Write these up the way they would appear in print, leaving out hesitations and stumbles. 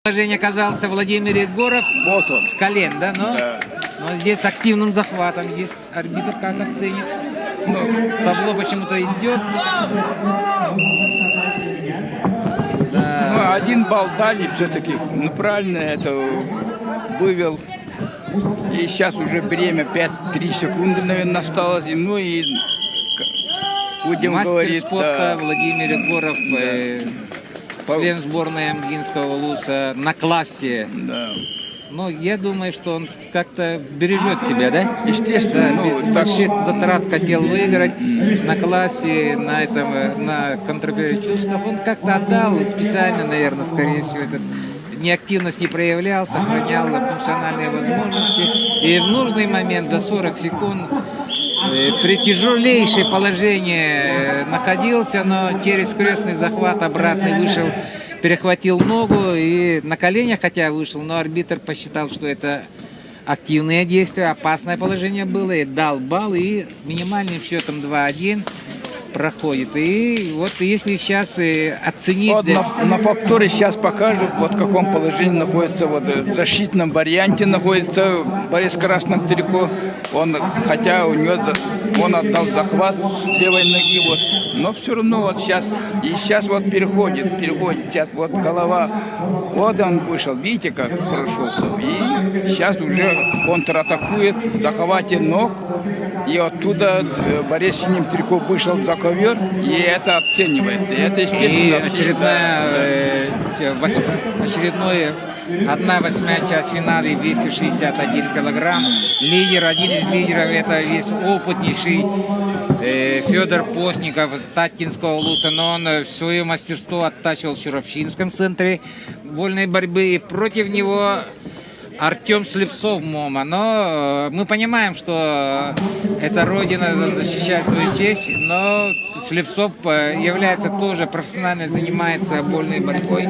Положение оказался Владимир Егоров Вот он. с колен, да? Да. Но здесь с активным захватом. Здесь арбитр как оценит? Ну, Табло почему-то идет. Да. ну, 1 балл дали все-таки. Ну, правильно это вывел. И сейчас уже время 5-3 секунды, наверное, осталось. Ну и будем Мастер говорить, спорта да, Владимир Егоров, член сборной Амгинского улуса на классе. да. Но я думаю, что он как-то бережет себя, да? Естественно, Да, ну, без так- больших затрат хотел выиграть на классе, на этом, на контрчувствах. Он как-то отдал и специально, наверное, скорее всего, этот неактивность не проявлял, сохранял функциональные возможности. И в нужный момент за 40 секунд при тяжелейшем положении находился, но через крестный захват обратный вышел, перехватил ногу и на коленях хотя вышел, но арбитр посчитал, что это активные действия, опасное положение было, и дал балл, и минимальным счетом 2-1 проходит. И вот если сейчас оценить... Вот на повторе сейчас покажут, вот в каком положении находится, вот в защитном варианте находится Борис Красном трико. Он, хотя у него он отдал захват с левой ноги, вот, но все равно вот сейчас, и сейчас вот переходит, сейчас вот голова, вот он вышел, видите, как хорошо, и сейчас уже контратакует в захвате ног, и оттуда Борис синим трико вышел за ковер, и это оценивает, и это естественно. И очередной 1/8 часть финала, 261 килограмм. Лидер, один из лидеров, это весь опытнейший Федор Постников Таткинского улуса, но он свое мастерство оттачивал в Шуровщинском центре вольной борьбы, и против него Артем Слепцов МОМА. Но мы понимаем, что эта родина защищает свою честь, но Слепцов является тоже профессионально, занимается вольной борьбой.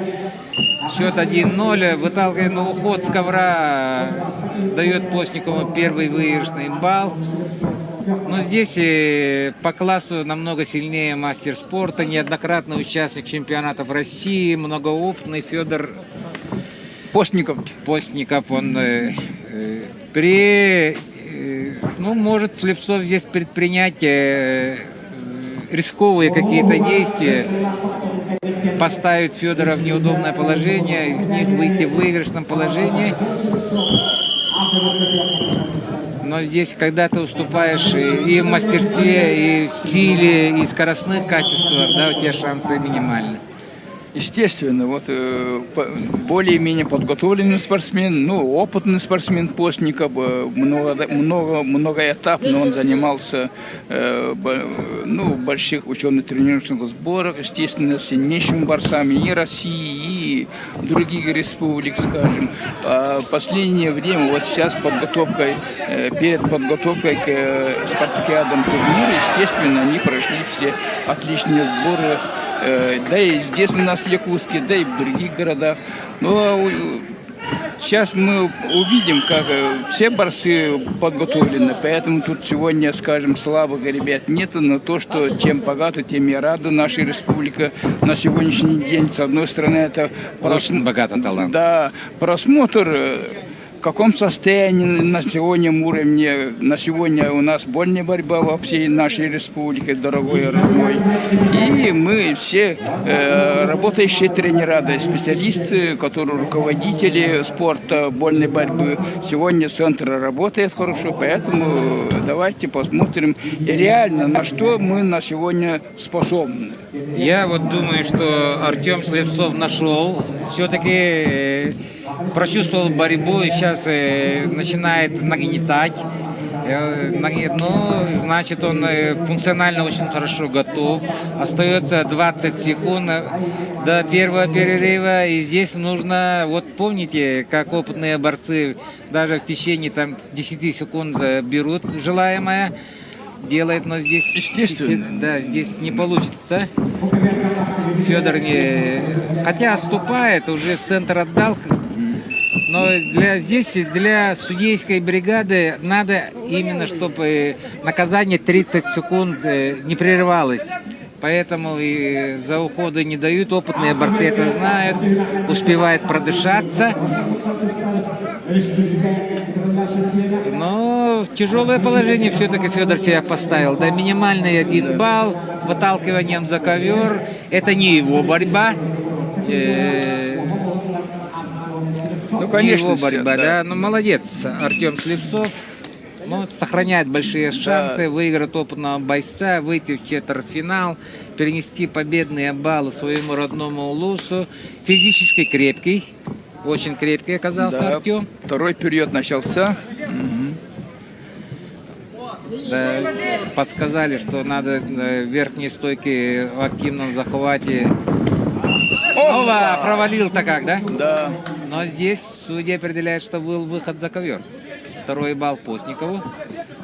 Счет 1-0, выталкивает на уход с ковра, дает Постникову первый выигрышный балл. Но здесь по классу намного сильнее мастер спорта, неоднократный участник чемпионатов России, многоопытный Федор Постников. Он может Слепцов здесь предпринять рисковые какие-то действия, поставить Федора в неудобное положение, из них выйти в выигрышном положении. Но здесь, когда ты уступаешь и в мастерстве, и в силе, и в скоростных качествах, да, у тебя шансы минимальны. Естественно, вот более-менее подготовленный спортсмен, опытный спортсмен Постников, многоэтапно он занимался в больших учебно-тренировочных сборах, естественно, с сильнейшими борцами и России, и других республик, скажем. А в последнее время, вот сейчас перед подготовкой к спартакиадам турнира, естественно, они прошли все отличные сборы. Да и здесь у нас в Якутске, да и в других городах. Но сейчас мы увидим, как все борцы подготовлены, поэтому тут сегодня, скажем, слабых ребят нету, но то, что чем богата, тем и рада наша республика на сегодняшний день. С одной стороны, это очень богатый талант. Да, просмотр. В каком состоянии на сегодняшнем уровне, на сегодня у нас вольная борьба во всей нашей республике, дорогой родной. И мы все работающие тренера, да, специалисты, которые руководители спорта, вольной борьбы. Сегодня центр работает хорошо, поэтому давайте посмотрим реально, на что мы на сегодня способны. Я вот думаю, что Артем Слепцов нашел, все-таки прочувствовал борьбу и сейчас начинает нагнетать. Значит, он функционально очень хорошо готов. Остается 20 секунд до первого перерыва. И здесь нужно, вот помните, как опытные борцы даже в течение 10 секунд берут желаемое, делает, но здесь, естественно, здесь не получится. Федор хотя отступает, уже в центр отдал. Но для судейской бригады надо именно, чтобы наказание 30 секунд не прерывалось. Поэтому и за уходы не дают. Опытные борцы это знают. Успевает продышаться. Но в тяжелое положение все-таки Федор себя поставил. Да, минимальный 1 балл выталкиванием за ковер. Это не его борьба. Ну, конечно, его борьба, да. да. Ну, молодец, Артем Слепцов. Ну, сохраняет большие шансы выиграть опытного бойца, выйти в четвертьфинал, перенести победные баллы своему родному Улусу. Физически крепкий, очень крепкий оказался Да, Артем. второй период начался. Да, подсказали, что надо верхние стойки в активном захвате. Ова, провалил-то как, да? Да. Но здесь судья определяет, что был выход за ковер. 2 балл Постникову.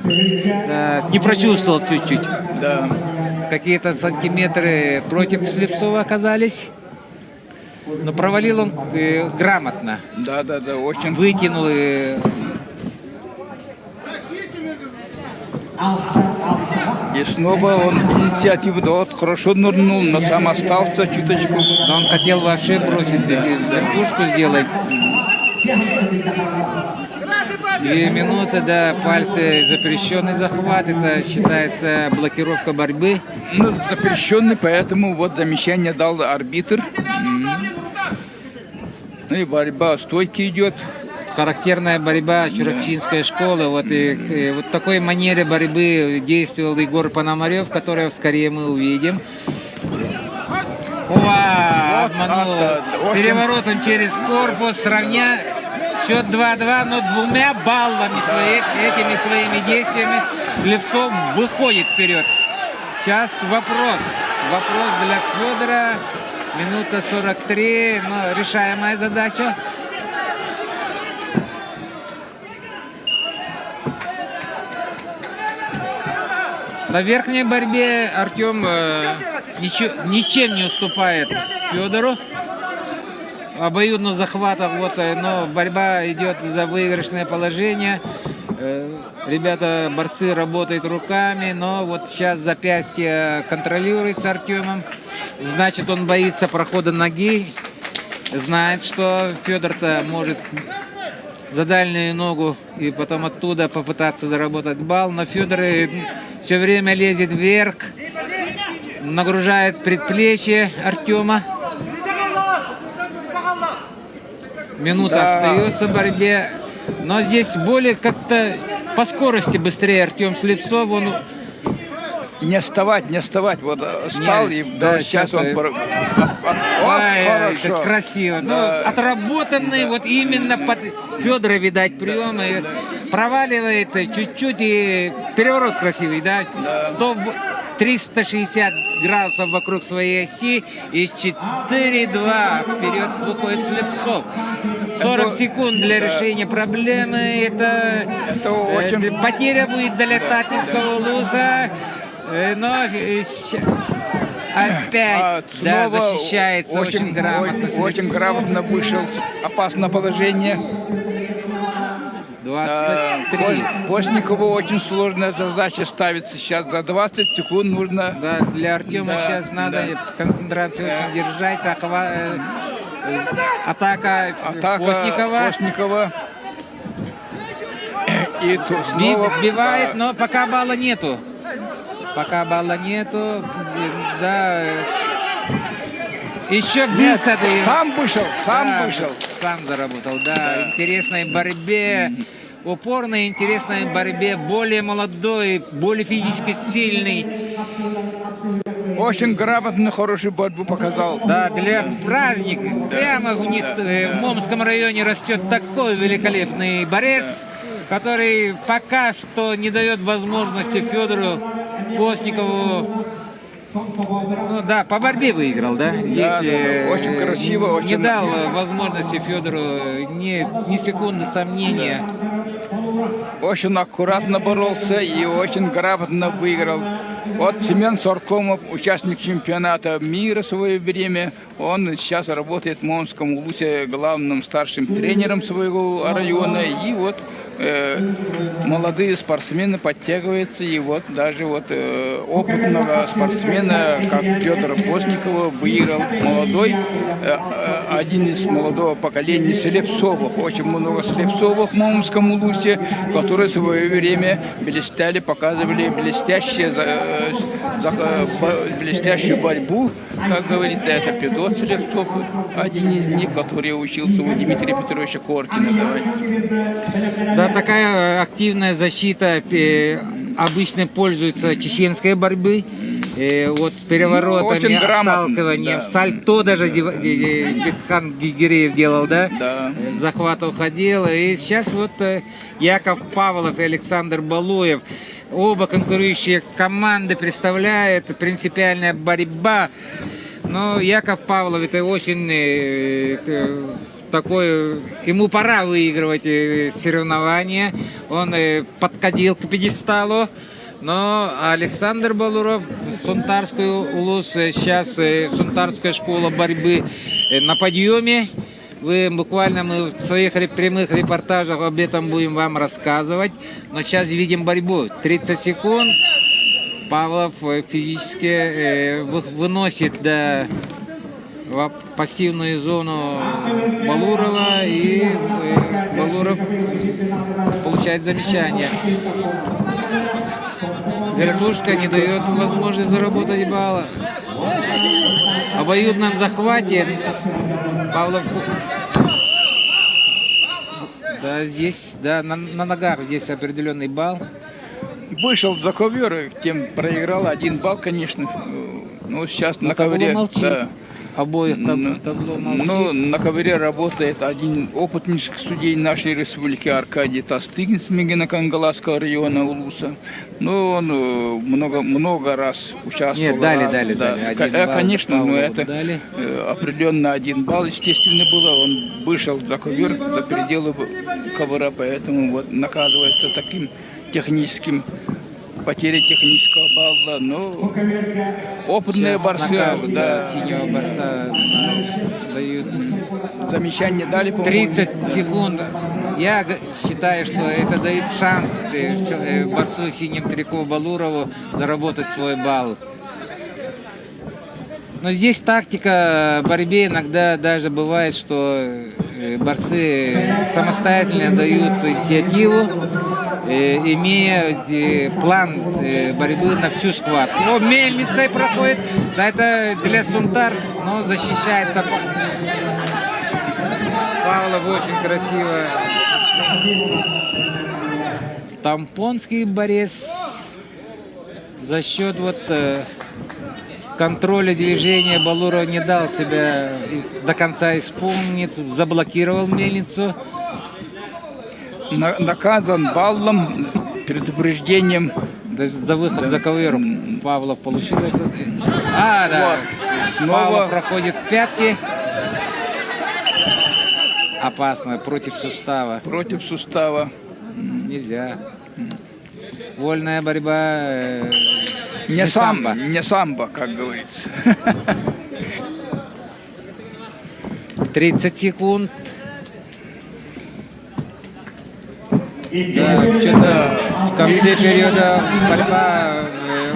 Да, не прочувствовал чуть-чуть. Да. Какие-то сантиметры против Слепцова оказались. Но провалил он грамотно. Да, очень. Вытянул. И снова он инициативу дает, хорошо нырнул, но сам остался чуточку. Но он хотел вообще бросить, верхушку сделать. 2 минуты, да, пальцы, запрещенный захват, это считается блокировка борьбы. Ну, запрещенный, поэтому вот замечание дал арбитр. Ну и борьба стойки идет. Характерная борьба Чуракчинской школы. Вот и вот такой манере борьбы действовал Егор Пономарев, которого скорее мы увидим. Ова, обманул. Переворотом через корпус, счет 2-2, но 2 баллами этими своими действиями Слепцов выходит вперед. Сейчас вопрос для Федора. Минута 43, но решаемая задача. На верхней борьбе Артем ничем не уступает Федору. Обоюдно захватов, вот, но борьба идет за выигрышное положение. Ребята, борцы работают руками, но вот сейчас запястье контролируется Артемом. Значит, он боится прохода ноги. Знает, что Федор-то может за дальнюю ногу и потом оттуда попытаться заработать балл. Но Федор все время лезет вверх, нагружает предплечье Артема. Минута остается в борьбе. Но здесь более как-то по скорости быстрее Артем Слепцов. Он... Не вставать. Вот встал и да, сейчас он... Это красиво. Да. Ну, отработанный вот именно под Федора, видать, приемы. Проваливает чуть-чуть и переворот красивый, да? 360 градусов вокруг своей оси и 4-2 вперед выходит Слепцов. 40 секунд для решения проблемы. Это очень... Потеря будет для Татинского Улуса. Но опять защищается очень грамотно. Очень грамотно вышел. Опасное положение. 23. Постникову очень сложная задача ставится сейчас. За 20 секунд нужно... Да, для Артема сейчас надо концентрацию очень держать. Атака Постникова. И тут снова... Сбивает, но пока балла нету. Да. Еще быстро. Сам вышел. Сам заработал, да. Интересной борьбе. Упорной, интересной борьбе. Более молодой, более физически сильный. Очень грамотно, хорошую борьбу показал. Да, для праздника. Прямо у них в Момском районе растет такой великолепный борец, который пока что не дает возможности Федору Постникову. Ну да, по борьбе выиграл, да? Здесь очень красиво, не дал возможности Федору ни секунды сомнения. Очень аккуратно боролся и очень грамотно выиграл. Вот Семен Соркомов, участник чемпионата мира в свое время, он сейчас работает в Момском Улусе главным старшим тренером своего района. И вот молодые спортсмены подтягиваются, и вот даже вот опытного спортсмена, как Федора Постникова, выиграл молодой, один из молодого поколения Слепцовых. Очень много Слепцовых в Маумском улусе, которые в свое время блистали, показывали блестящую борьбу, как говорится, это Федот Слепцов, один из них, который учился у Дмитрия Петровича Коркина. Да, такая активная защита обычно пользуется чеченской борьбой. Вот с переворотами, отталкиванием, да. сальто даже Бетхан Гигиреев делал, да? Да. Захват уходил. И сейчас вот Яков Павлов и Александр Балуев. Оба конкурирующие команды представляют, принципиальная борьба. Но Яков Павлов это очень такой, ему пора выигрывать соревнования. Он подкатил к пьедесталу. Но Александр Балуров, Сунтарский улус, сейчас Сунтарская школа борьбы на подъеме. Мы в своих прямых репортажах об этом будем вам рассказывать. Но сейчас видим борьбу. 30 секунд. Павлов физически выносит в пассивную зону Балурова. И Балуров получает замечание. Вертушка не дает возможность заработать баллы. В обоюдном захвате Павлов... Да, здесь, да, на ногах здесь определенный балл. Вышел за ковер, тем проиграл 1 балл, конечно. Ну, сейчас на ковре... Да. Обоих табло молчит. Ну, на ковре работает один опытнейший судей нашей республики Аркадий Тастыгин с Мегино-Кангаласского района Улуса. Ну, он много раз участвовал. Нет, дали. Конечно, но это дали. Определенно 1 балл, естественно, было. Он вышел за ковер, за пределы ковра, поэтому вот наказывается таким техническим потеря технического балла, но опытные борцы, да, синего борца дают. Замечание дали, по-моему. 30 секунд. Я считаю, что это дает шанс борцу в синем трико Балурову заработать свой балл. Но здесь тактика борьбы иногда даже бывает, что борцы самостоятельно дают инициативу, имея план борьбы на всю схватку. Но мельницей проходит, да, это для Сунтар, но защищается. Павлов очень красиво. Тампонский борец за счет контроля движения Балуров не дал себя до конца исполнить, заблокировал мельницу. Наказан баллом, предупреждением. За выход за ковер Павлов получил это. Да. Вот. Снова Павлов проходит в пятки. Опасно, против сустава. Против сустава. Нельзя. Вольная борьба. Не самбо. Не самбо, как говорится. 30 секунд. Да, что-то в конце периода борьба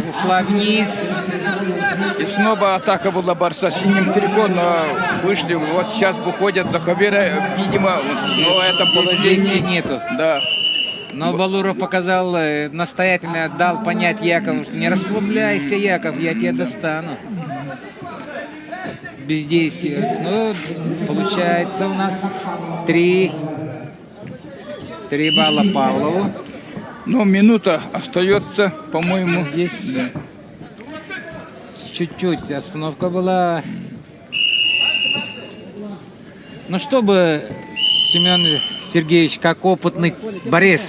ушла вниз. И снова атака была борца с синим трико, но вышли, вот сейчас выходят за ковера, видимо, но это положение нету. Да. Но Балуров показал, настоятельно дал понять Якову, что не расслабляйся, Яков, я тебя достану. Бездействие. Ну, получается у нас 3 балла Павлову. Ну, минута остается, по-моему. Здесь чуть-чуть остановка была. Ну, чтобы Семен Сергеевич, как опытный борец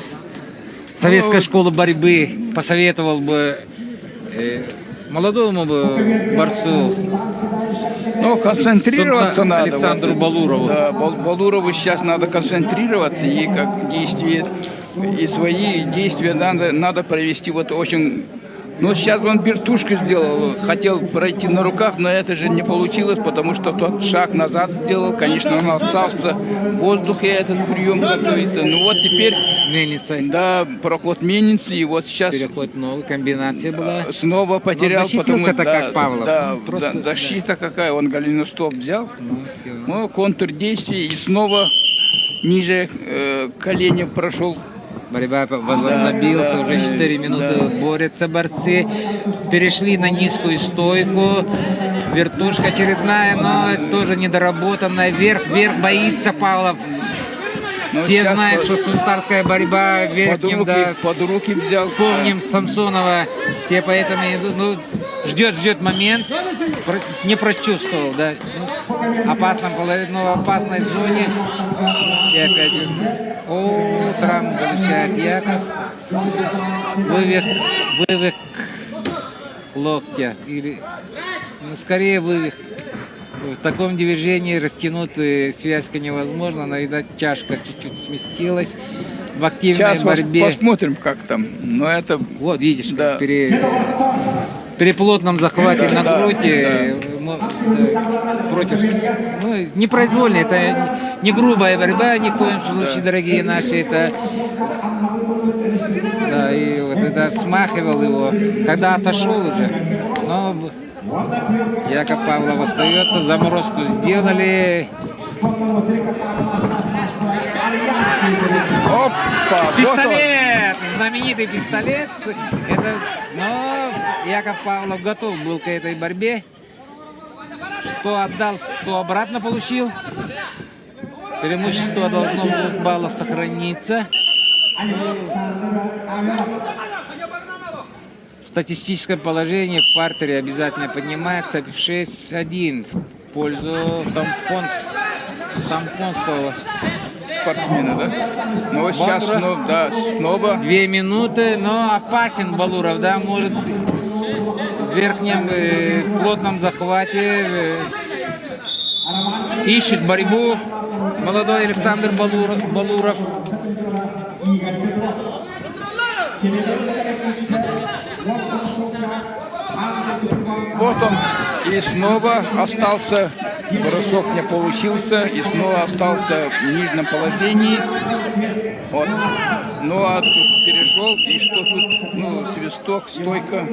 советской школы борьбы, посоветовал бы молодому борцу, концентрироваться надо. Александру Балурову. Да, Балурову сейчас надо концентрироваться, и как действие, и свои действия надо провести очень Но сейчас он вертушку сделал, хотел пройти на руках, но это же не получилось, потому что тот шаг назад сделал. Конечно, он остался в воздухе, этот прием готовится. Ну вот теперь, Мельница. да, проход мельницы, и вот сейчас Переход новый, комбинация была. снова потерял, защитился потому так, как Павлов. Да, Просто, да, защита какая, он голеностоп взял, Ну, всё. ну, контрдействие, и снова ниже коленя прошел. Борьба возобновился, да, уже 4 минуты да. борются борцы. Перешли на низкую стойку. Вертушка очередная, но тоже недоработанная. Вверх боится Павлов. Но Все сейчас знают, что султанская борьба верхним, да. под руки взял. Вспомним Самсонова. Все поэтому идут, ну, ждет момент. Не прочувствовал, да. Ну, опасной зоне. И опять. О, травму получает Яков. Вывих локтя. Или, ну, скорее вывих. В таком движении растянуть связка невозможно. Но, видать, чашка чуть-чуть сместилась. В активной Сейчас борьбе. посмотрим, как там. Но это... Вот, видишь, Да. как при плотном захвате Да, на да, грудь против... Ну, непроизвольно, это не грубая борьба ни в коем случае, дорогие наши. Это... Да, и вот это смахивал его, когда отошел уже. Но Яков Павлов остается, заморозку сделали. Опа! Пистолет! Знаменитый пистолет. Но Яков Павлов готов был к этой борьбе. Что отдал, что обратно получил. Преимущество должно в баллах сохраниться. Статистическое положение в партере обязательно поднимается 6-1 в пользу Сампонского спортсмена, да? Ну вот сейчас снова. 2 минуты, но опасен Балуров, да, может в верхнем плотном захвате ищет борьбу молодой Александр Балуров. Вот он и снова остался, бросок не получился, и снова остался в нижнем положении. Вот. Ну а тут перешел, и что тут, ну, свисток, стойка.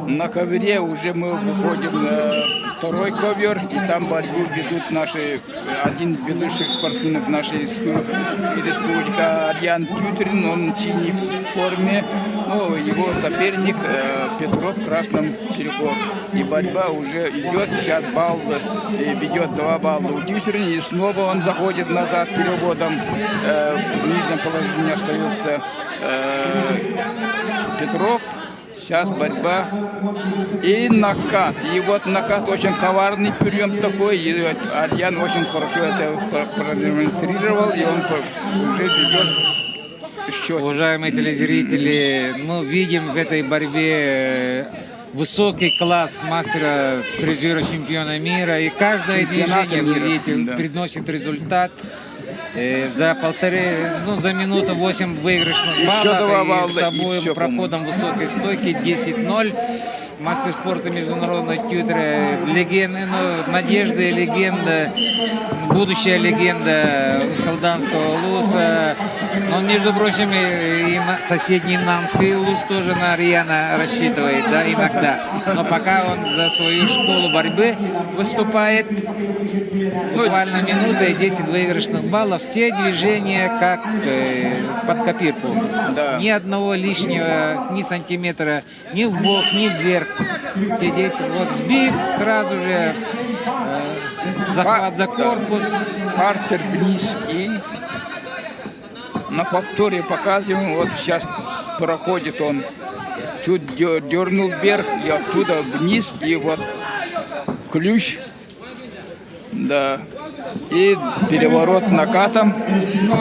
На ковре уже мы выходим на второй ковер, и там борьбу ведут один из ведущих спортсменов нашей республики Арьян Тютерин, он в синей форме, ну, его соперник Петров в красном трико. И борьба уже идет, сейчас балл ведет 2 балла у Тютерина, и снова он заходит назад переводом, в нижнем положении остается Петров. Сейчас борьба и накат. И вот накат очень коварный прием такой. И Арьян очень хорошо это продемонстрировал. И он уже ведет счет. Уважаемые телезрители, мы видим в этой борьбе высокий класс мастера, призера чемпиона мира. И каждое движение, вы видите, приносит результат. За минуту 8 выигрышных баллов, и с собой проходом высокой стойки 10-0. Мастер спорта международного тьютера, легенда, надежда и легенда, будущая легенда Салданского Улуса. Но, между прочим, и соседний Нанский Улус тоже на Арьяна рассчитывает, да, иногда. Но пока он за свою школу борьбы выступает, буквально минута и 10 выигрышных баллов. Все движения как под копирку. Да. Ни одного лишнего, ни сантиметра, ни в бок, ни вверх. Все действия. Вот сбив, сразу же захват за корпус. Партер вниз, и на повторе показываем. Вот сейчас проходит он. Чуть дернул вверх и оттуда вниз. И вот ключ. Да. и переворот накатом. Ну,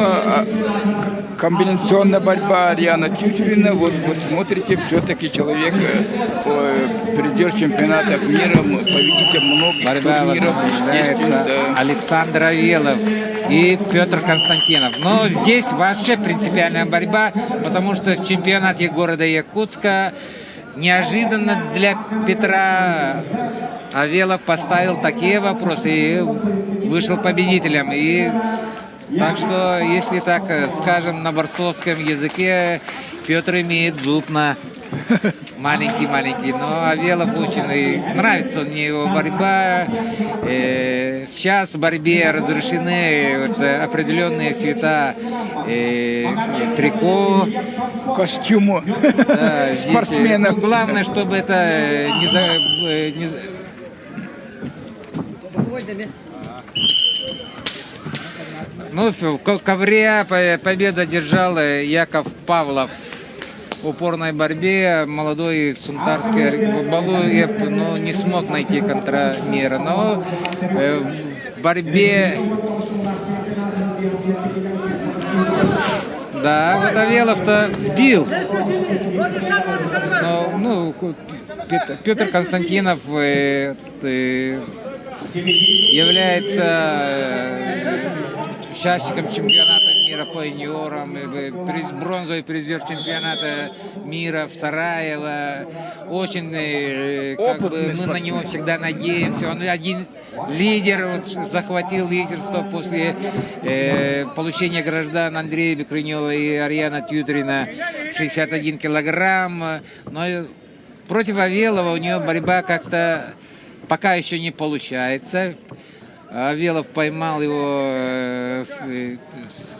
комбинационная борьба Ариана Тютюрина. Вот вы смотрите, все-таки человек придет чемпионатов мира, победитель много Борьба турниров. возобновляется. Да. Александр Авелов и Петр Константинов. Но здесь вообще принципиальная борьба, потому что в чемпионате города Якутска неожиданно для Петра Авелов поставил такие вопросы и вышел победителем. И так что, если так скажем на борцовском языке, Петр имеет зуб на маленький, но Авелов очень и нравится мне его борьба. Сейчас в борьбе разрешены вот определенные цвета трико, Костюму да, здесь, спортсменов. ну, главное, чтобы это Ну, в ковре победу одержал Яков Павлов. В упорной борьбе молодой сунтарский Балуев, но не смог найти контрамера. Но в борьбе... Да, вот Авелов-то сбил. Но, ну, Петр Константинов является участником чемпионата мира по юниорам, бронзовый призер чемпионата мира в Сараево. Очень, как бы, мы на него всегда надеемся. Он один лидер, вот, захватил лидерство после получения граждан Андрея Бекрынева и Ариана Тютюрина 61 килограмм. Но против Авелова у него борьба как-то пока еще не получается. Авелов поймал его,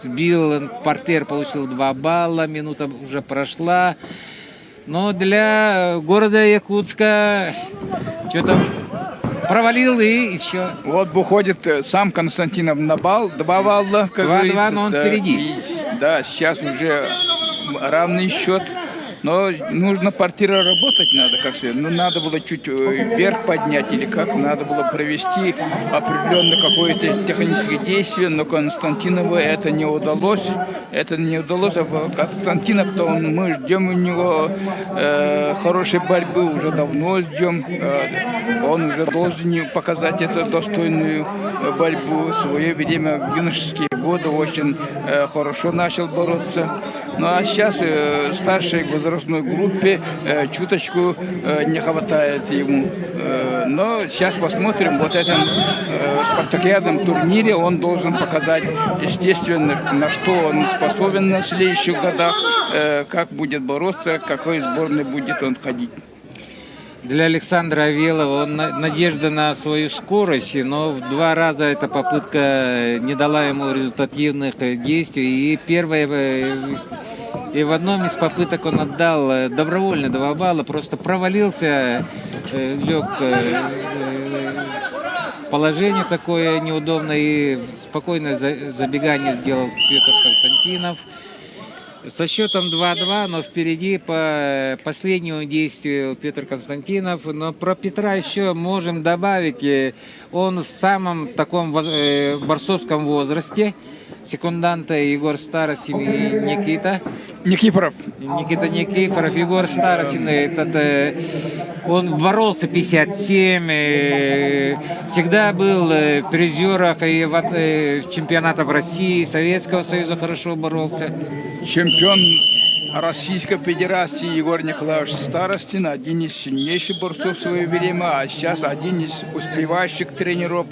сбил, партер получил 2 балла, минута уже прошла. Но для города Якутска что-то провалил и еще. Вот выходит сам Константинов на балл, 2 балла, как 2-2, но он да, впереди. И, да, сейчас уже равный счет. Но нужно партира работать надо, как сказать. Ну, надо было чуть вверх поднять или как. Надо было провести определенное какое-то техническое действие, но Константинову это не удалось. Это не удалось. А Константинов-то мы ждем у него хорошей борьбы, уже давно ждем. Он уже должен показать эту достойную борьбу. В свое время, в юношеские годы, очень хорошо начал бороться. Ну а сейчас старшей возрастной группе чуточку не хватает ему. Но сейчас посмотрим, вот этом спартакиадном турнире он должен показать, естественно, на что он способен на следующих годах, как будет бороться, какой сборной будет он ходить. Для Александра Авелова надежда на свою скорость, но в 2 раза эта попытка не дала ему результативных действий. И в одном из попыток он отдал добровольно 2 балла, просто провалился, лег положение такое неудобное, и спокойное забегание сделал Петр Константинов. Со счетом 2-2, но впереди по последнему действию Петр Константинов. Но про Петра еще можем добавить, он в самом таком борцовском возрасте. Секунданта Егор Старостин и Никита Никифоров, Егор Старостин, он боролся 57, всегда был в призерах и чемпионатов России, Советского Союза хорошо боролся. Чемпион Российской Федерации Егор Николаевич Старостин, один из сильнейших борцов в свое время, а сейчас один из успевающих тренеров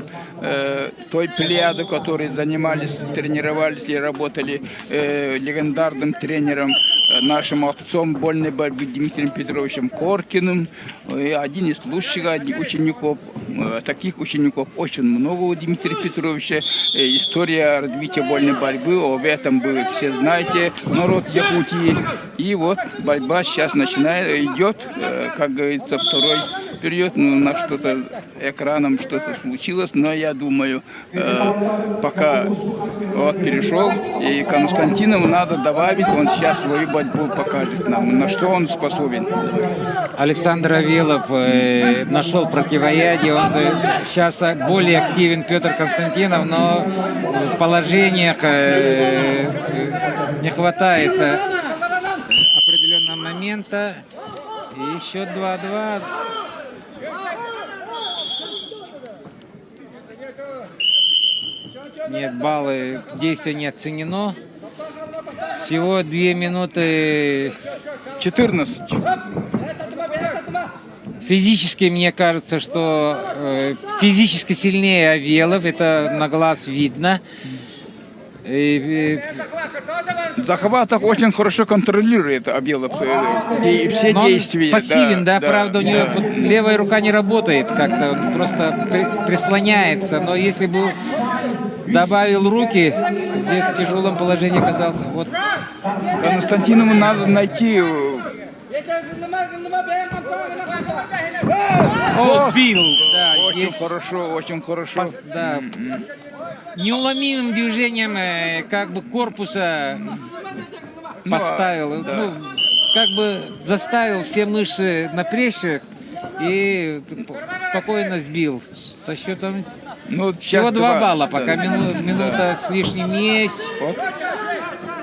той плеяды, которые тренировались и работали легендарным тренером, нашим отцом вольной борьбы Дмитрием Петровичем Коркиным. И один из лучших учеников, таких учеников очень много у Дмитрия Петровича. История развития вольной борьбы, об этом вы все знаете, народ Якутии. И вот борьба сейчас идет, как говорится, вперед, но на что-то экраном что-то случилось, но я думаю, пока вот перешел, и Константинову надо добавить, он сейчас свою борьбу покажет нам, на что он способен. Александр Авелов нашел противоядие. Он сейчас более активен Петр Константинов, но в положениях не хватает определенного момента. И счет 2-2. Нет, баллы, действие не оценено. Всего 2 минуты. 14. Физически, мне кажется, что физически сильнее Авелов. Это на глаз видно. И В захватах очень хорошо контролирует Абелов и все но он действия. пассивен, да, правда, у него вот левая рука не работает как-то, он просто прислоняется. Но если бы добавил руки, здесь в тяжелом положении оказался. Вот. Константинову надо найти. О, сбил! Да, Очень есть хорошо, очень хорошо. да, неуломимым движением как бы корпуса поставил, да. ну, как бы заставил все мышцы напрячься и спокойно сбил. Со счетом Ну, всего 2 балла, да, пока минута с лишним есть. Вот.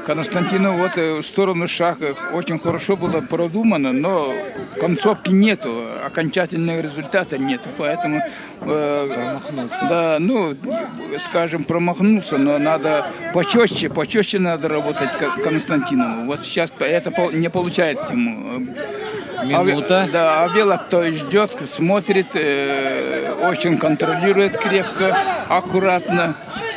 Константинов вот в сторону шага очень хорошо было продумано, но концовки нету, окончательного результата нету, поэтому да, ну, скажем, промахнулся, но надо почетче надо работать Константинову. Вот сейчас это не получается ему. Минута. Да, Авелов то ждет, смотрит, очень контролирует крепко, аккуратно.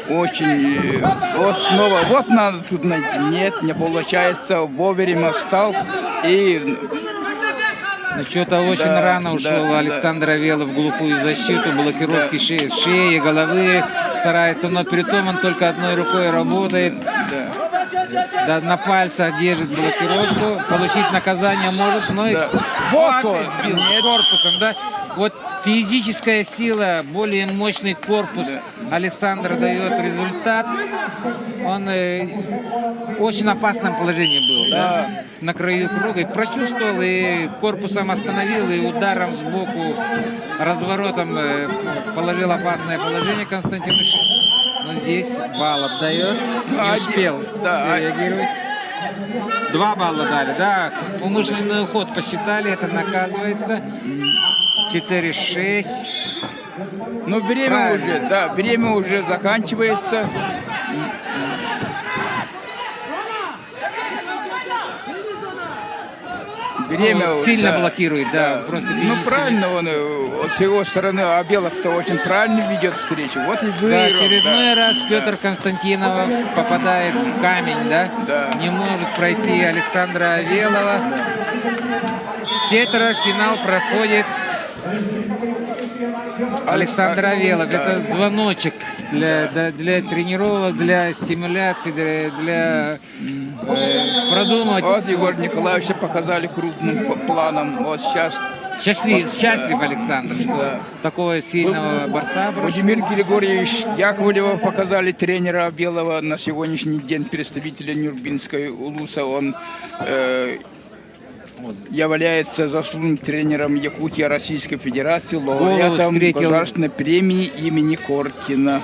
Очень. Вот снова, вот надо тут найти. Нет, не получается. Вовремя встал и... Что-то очень рано ушел Александр Авелов в глухую защиту, блокировки шеи, головы старается, но при том он только одной рукой работает. Да, на пальцах держит блокировку, получить наказание может, но вот он сбил корпусом, да. Вот физическая сила, более мощный корпус Александра дает результат. Он в очень опасном положении был, да, на краю круга. И прочувствовал, и корпусом остановил, и ударом сбоку, разворотом положил опасное положение Константин Ильич. Но здесь балл отдает, не успел реагировать. 2 балла дали, да. Умышленный уход посчитали, это наказывается. 4-6. Ну, время уже заканчивается. Время сильно блокирует, да, просто ну, правильно он, с его стороны, Абелов-то очень правильно ведет встречу. Вот и выиграл. Да, очередной раз Петр Константинов попадает в камень, да? Не может пройти Александра Авелова. Четвертьфинал проходит Александр Авелов. Это звоночек для тренировок, для стимуляции, для продумывать. Вот Егор Николаевича показали крупным планом. Вот сейчас. Счастлив Александр, что такого сильного борца. Владимир Григорьевич Яковлева показали тренера Авелова на сегодняшний день, представителя Нюрнбергской Улуса. Он является заслуженным тренером Якутии Российской Федерации, лауреатом государственной премии имени Коркина.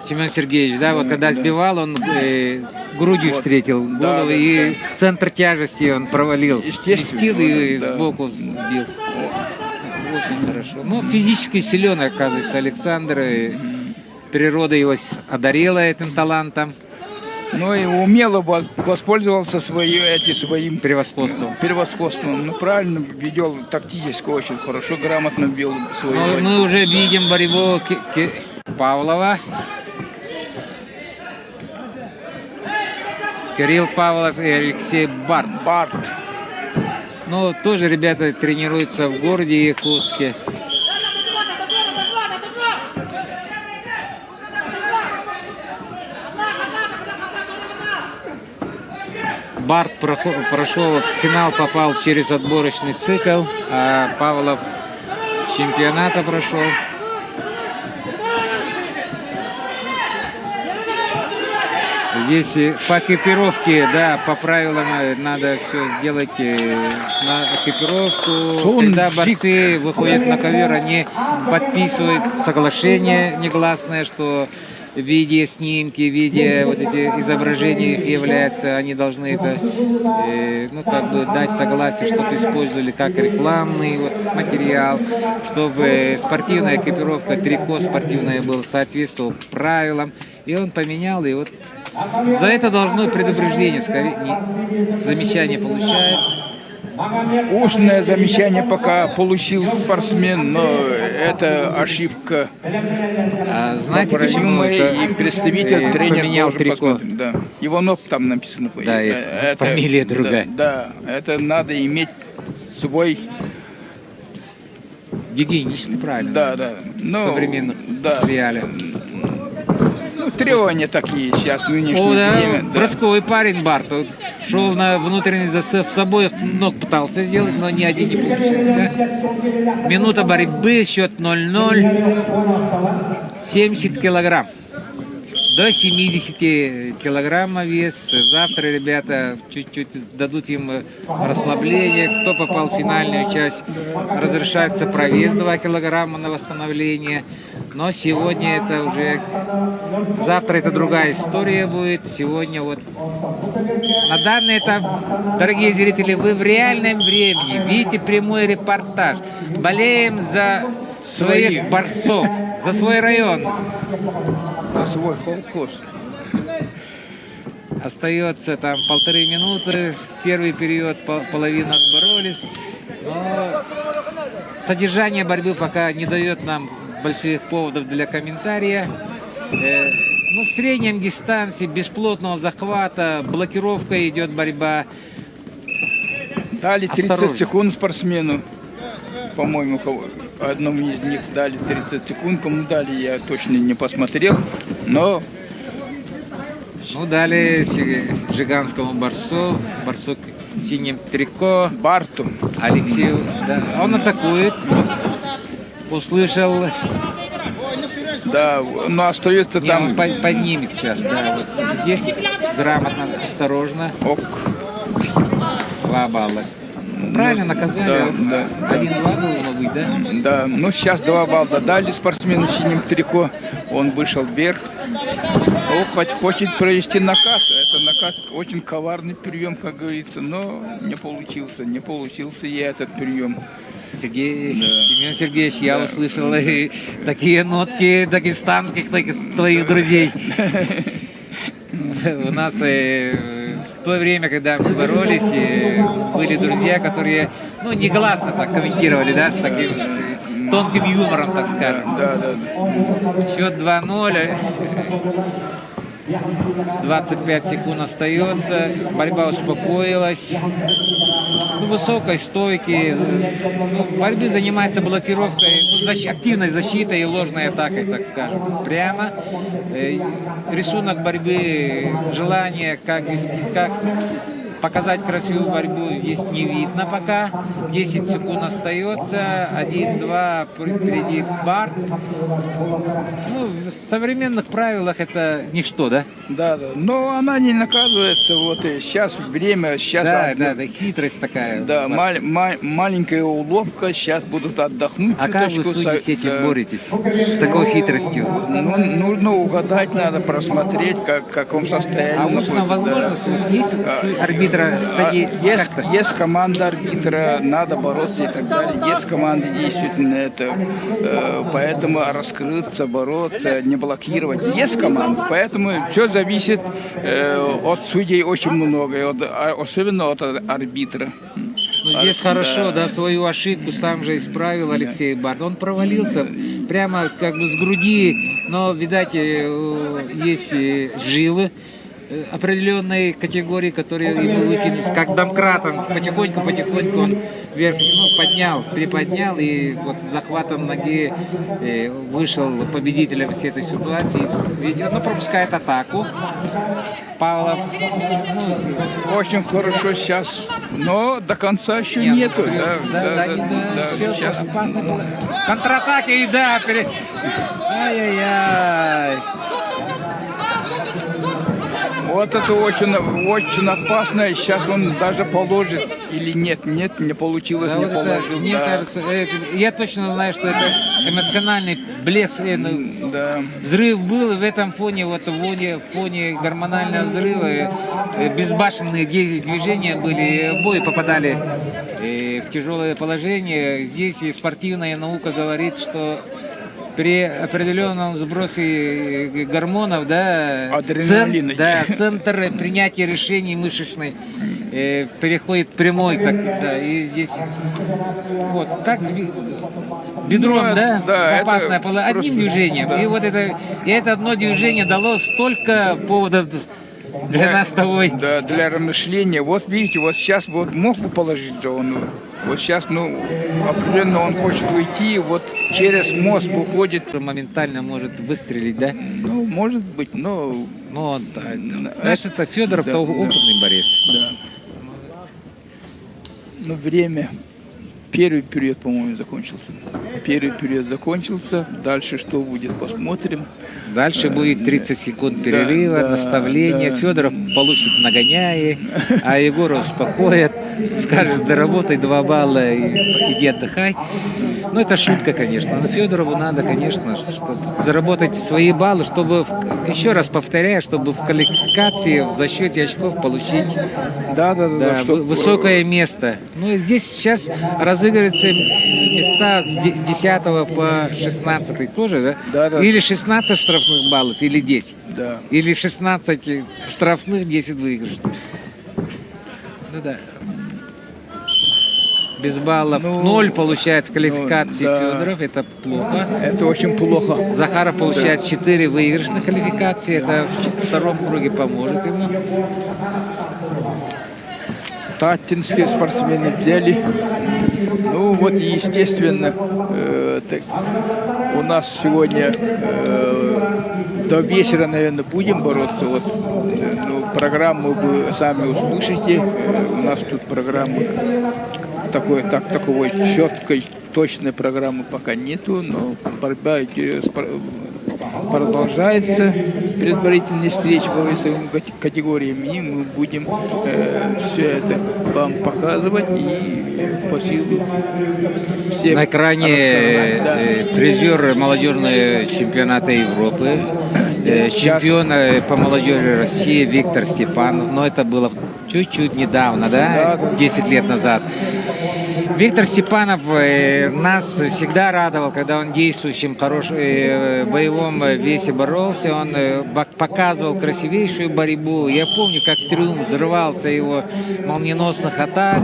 Семен Сергеевич, да, вот когда сбивал, он грудью встретил голову, и центр тяжести он провалил, сместил и сбоку сбил. Очень хорошо. Ну, физически силен, оказывается, Александр. И природа его одарила этим талантом. Ну и умело воспользовался своим превосходством. Ну, правильно ведел тактически, очень хорошо, грамотно вел свою. Мы уже видим борьбу Павлова. Кирилл Павлов и Алексей Барт. Ну, тоже ребята тренируются в городе Якутске. Барт прошел финал, попал через отборочный цикл, а Павлов чемпионата прошел. Здесь по экипировке, да, по правилам надо все сделать на экипировку. Когда борцы выходят на ковер, они подписывают соглашение негласное, что виде снимки, виде вот эти изображения их являются, они должны это, ну, как бы дать согласие, чтобы использовали как рекламный вот материал, чтобы спортивная экипировка, трико спортивное было, соответствовало правилам. И он поменял, и вот за это должно предупреждение, скорее, замечание получает. Устное замечание пока получил спортсмен, но это ошибка. Знаете, почему это и представитель, тренер поменял должен трико? посмотреть. Да. Иванов там написано. Да, это, фамилия другая. Да, это надо иметь свой... Гигиенически правильно. Да, да. Ну, в современных реалиях. Ну, требования такие сейчас, в нынешнее да, время. Да. бросковый парень Барт. Вот, шел на внутренний засыв, с обоих ног пытался сделать, но ни один не получился. Минута борьбы, счет 0-0. 70 килограмм. До 70 килограмма вес. Завтра ребята чуть-чуть дадут им расслабление. Кто попал в финальную часть, разрешается провес 2 килограмма на восстановление. Но сегодня это уже... Завтра это другая история будет. Сегодня вот... На данный этап, дорогие зрители, вы в реальном времени видите прямой репортаж. Болеем за своих борцов, за свой район. За свой колхоз. Остается там 1,5 минуты. Первый период половину отборолись. Но содержание борьбы пока не дает нам больших поводов для комментария. Ну, в среднем дистанции, без плотного захвата, блокировка идет борьба. Дали 30 Осторожно. секунд спортсмену. По-моему, одному из них дали 30 секунд. Кому дали, я точно не посмотрел. Но... Ну, дали жиганскому борцу в синем трико. Барту. Алексею. Да, он атакует. Услышал. Да, но остается там... Он поднимет сейчас, да. Вот здесь грамотно, осторожно. Ок. 2 балла. Правильно наказали. Да, да. 1-2 должно быть, да? Да, ну сейчас 2 балла дали спортсмену в синем трико. Он вышел вверх. Хочет провести накат. Это накат очень коварный прием, как говорится, но не получился. Не получился и этот прием. Семен Сергеевич, я услышал такие нотки дагестанских твоих друзей. У нас в то время, когда мы боролись, были друзья, которые, ну, негласно так комментировали, да, с таким тонким юмором, так скажем. Да, да. Счет 2-0. 25 секунд остается. Борьба успокоилась. Ну, высокой стойки. Ну, в борьбе занимается блокировкой, ну, активной защитой и ложной атакой, так скажем. Прямо. Рисунок борьбы, желание, как показать красивую борьбу здесь не видно пока. 10 секунд остается. 1-2 впереди Барт. Ну, в современных правилах это ничто, да? Да, да. Но она не наказывается. Вот и сейчас время, сейчас... Да, хитрость такая. Да, маленькая уловка. Сейчас будут отдохнуть. А как вы судите, боретесь с такой хитростью? Ну, нужно угадать, надо просмотреть, в каком состоянии. А устно возможность вот есть арбитра? Есть команда арбитра, надо бороться и так далее. Есть команды действительно это, поэтому раскрыться, бороться, не блокировать. Есть команда, поэтому все зависит от судей очень много, особенно от арбитра. Ну, здесь хорошо, да, свою ошибку сам же исправил Алексей Барт. Он провалился прямо как бы с груди, но, видать, есть жилы определенной категории, которые ему вытянулись, как домкратом. Потихоньку он вверх, ну, поднял, приподнял и вот захватом ноги вышел победителем всей этой ситуации. Ведет, ну, пропускает атаку. Павлов. Ну, Очень хорошо сейчас, но до конца еще нет, нету. да, еще Сейчас. опасно было. Контратаки, и да, ай-яй-яй. Вот это очень, очень опасно. Сейчас он даже положит или нет. Нет, не получилось, Да, не вот это, положил. мне да. кажется, я точно знаю, что это эмоциональный блеск, Да. взрыв был, и в этом фоне, вот в фоне гормонального взрыва, безбашенные движения были, и обои попадали в тяжелое положение. Здесь и спортивная наука говорит, что при определенном сбросе гормонов, да, Адреналина. центр принятия решений мышечный переходит прямой, да, и здесь вот как с бедром, Ну, да, да, опасное это одним просто, движением, да. и вот это одно движение дало столько поводов для нас с тобой. Да, для размышления. Вот видите, вот сейчас вот мог бы положить же он. Вот сейчас, ну, определенно он хочет уйти, вот через мост уходит. Моментально может выстрелить, да? Ну, может быть, но... Но да, знаешь, это Федоров, Да, то да. опытный борец. Да. Ну, время. Первый период, по-моему, закончился. Первый период закончился. Дальше что будет, посмотрим. Дальше будет 30 секунд перерыва, да, наставление. да. Федоров получит нагоняи, а Егора успокоит, скажет, доработай 2 балла и иди отдыхай. Ну, это шутка, конечно. Но Федорову надо, конечно, чтобы заработать свои баллы, чтобы, еще раз повторяю, чтобы в квалификации в зачете очков получить Да, высокое место. Ну, и здесь сейчас разыгрываются места с 10 по 16 тоже, да? Да. Или 16 штрафных баллов, или 10. Да. Или 16 штрафных, 10 выигрышных. Ну да. Без баллов Ну, 0 получает в квалификации да. Федоров, это плохо. Это очень плохо. Захаров получает 4 выигрышных квалификации, это в втором круге поможет ему. Татинские спортсмены взяли. Ну вот, естественно, у нас сегодня до вечера, наверное, будем бороться. Вот, ну, программу вы сами услышите. У нас тут программы такой четкой, точной программы пока нету, но борьба продолжается. Предварительные встречи по весовым категориям, и мы будем все это вам показывать и по силу всем На экране рассказать. Да. призер молодежного чемпионата Европы, чемпион по молодежи России Виктор Степанов. Но это было чуть-чуть недавно, да? 10 лет назад. Виктор Степанов нас всегда радовал, когда он действующим, боевом весе боролся. Он показывал красивейшую борьбу. Я помню, как триумф взрывался его молниеносных атак.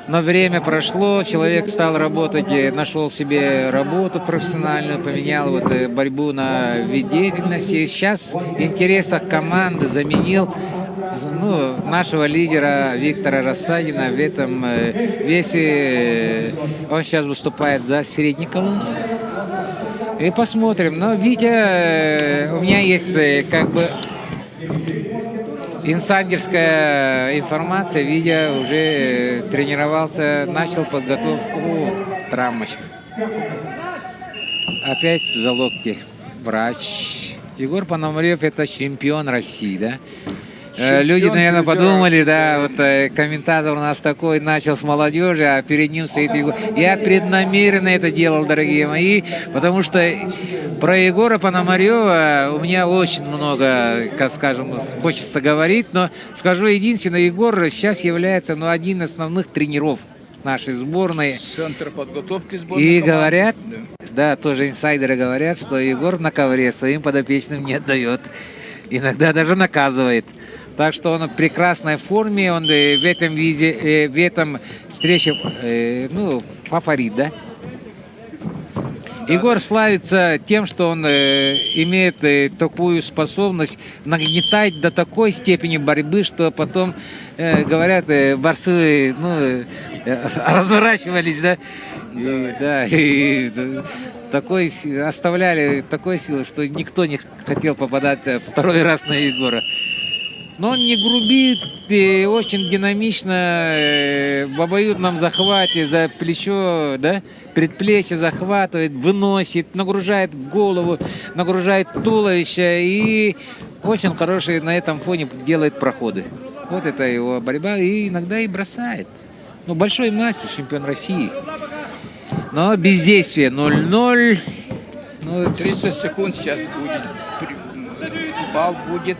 Но время прошло, человек стал работать, нашел себе работу профессиональную, поменял борьбу на вид деятельности. И сейчас в интересах команды заменил нашего лидера Виктора Рассадина в этом весе. Он сейчас выступает за Среднеколымск. И посмотрим. Но Витя, у меня есть как бы инсайдерская информация. Витя уже тренировался, начал подготовку. Травма. Опять за локти врач. Егор Пономарев — это чемпион России, да? Люди, наверное, подумали, да, вот комментатор у нас такой начал с молодежи, а перед ним стоит Егор. Я преднамеренно это делал, дорогие мои, потому что про Егора Пономарева у меня очень много, как скажем, хочется говорить, но скажу единственное, Егор сейчас является, одним из основных тренеров нашей сборной. Центр подготовки сборной И команды. говорят, да, тоже инсайдеры говорят, что Егор на ковре своим подопечным не отдает. Иногда даже наказывает. Так что он в прекрасной форме, он в этом виде, в этом встрече, фаворит, да? Егор славится тем, что он имеет такую способность нагнетать до такой степени борьбы, что потом говорят, борцы, ну, разворачивались, да? Да, и такой, оставляли такой силы, что никто не хотел попадать второй раз на Егора. Но он не грубит, и очень динамично в обоюдном захвате за плечо, да, предплечье захватывает, выносит, нагружает голову, нагружает туловище и очень хороший на этом фоне делает проходы. Вот это его борьба, и иногда и бросает. Ну, большой мастер, чемпион России. Но бездействие 0-0. Ну, 30 секунд сейчас будет. Балл будет.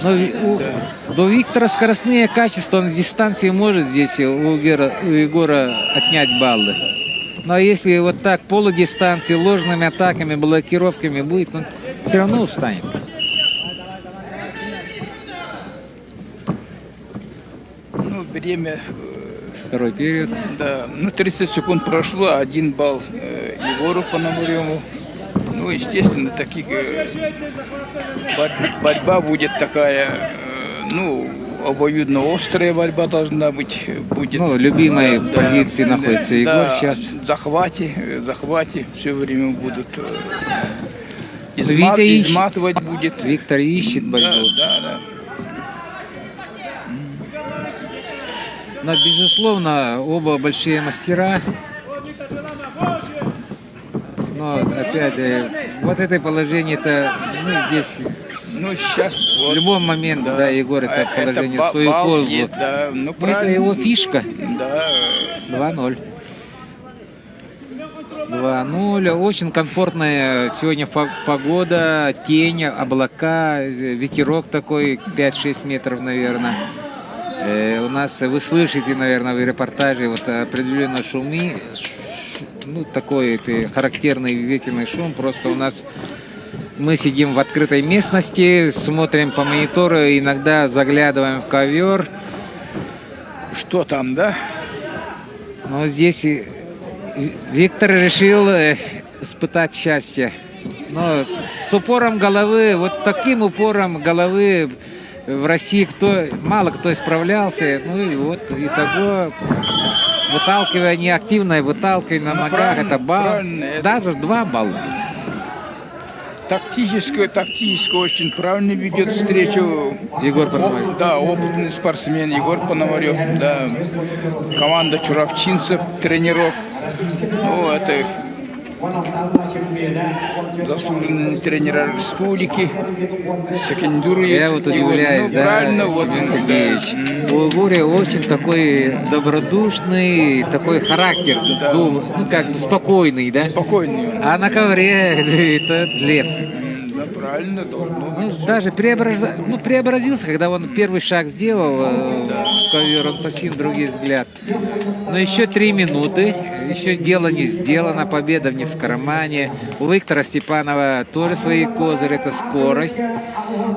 Но у Виктора скоростные качества, он с дистанции может здесь у Егора отнять баллы. Но если вот так полудистанции, ложными атаками, блокировками будет, он все равно устанет. Ну, время... Второй период. Да, ну 30 секунд прошло, 1 балл Егору Пономареву. Ну, естественно, таких борьба будет такая, ну, обоюдно острая борьба должна быть. Будет, ну, любимой позиции находится Егор да, сейчас. В захвате все время будут Ищет, изматывать будет. Виктор ищет борьбу. Да. Но, безусловно, оба большие мастера. Но, опять, вот это положение-то, ну, здесь, ну, сейчас, в любом моменте, да, Егор это положение свою пользу. Есть, да, ну, это его фишка. Да. 2-0. 2-0. Очень комфортная сегодня погода, тень, облака, ветерок такой 5-6 метров, наверное. У нас, вы слышите, наверное, в репортаже вот определенно шумы, ну, такой характерный ветреный шум. Просто у нас мы сидим в открытой местности, смотрим по монитору, иногда заглядываем в ковер. Что там, да? Но здесь Виктор решил испытать счастье. Но с упором головы, вот таким упором головы в России мало кто справлялся. Ну и вот итого выталкивая, неактивное выталкивание на ногах, это балл. Даже 2 балла. Тактически очень правильно ведет встречу Егор Пономарев. Да, опытный спортсмен Егор Пономарев. Да. Команда чуравчинцев, тренеров. Ну, это заслуженные тренера республики. Секендурует. Я вот удивляюсь, ну, правильно, вот, Сергеевич. У Егора очень такой добродушный, такой характер, ну, как бы спокойный, да? Спокойный. А на ковре это лев. Да, правильно. Ну, даже преобразился, когда он первый шаг сделал в ковер, он совсем другой взгляд. Но еще 3 минуты, еще дело не сделано, победа не в кармане. У Виктора Степанова тоже свои козыри, это скорость,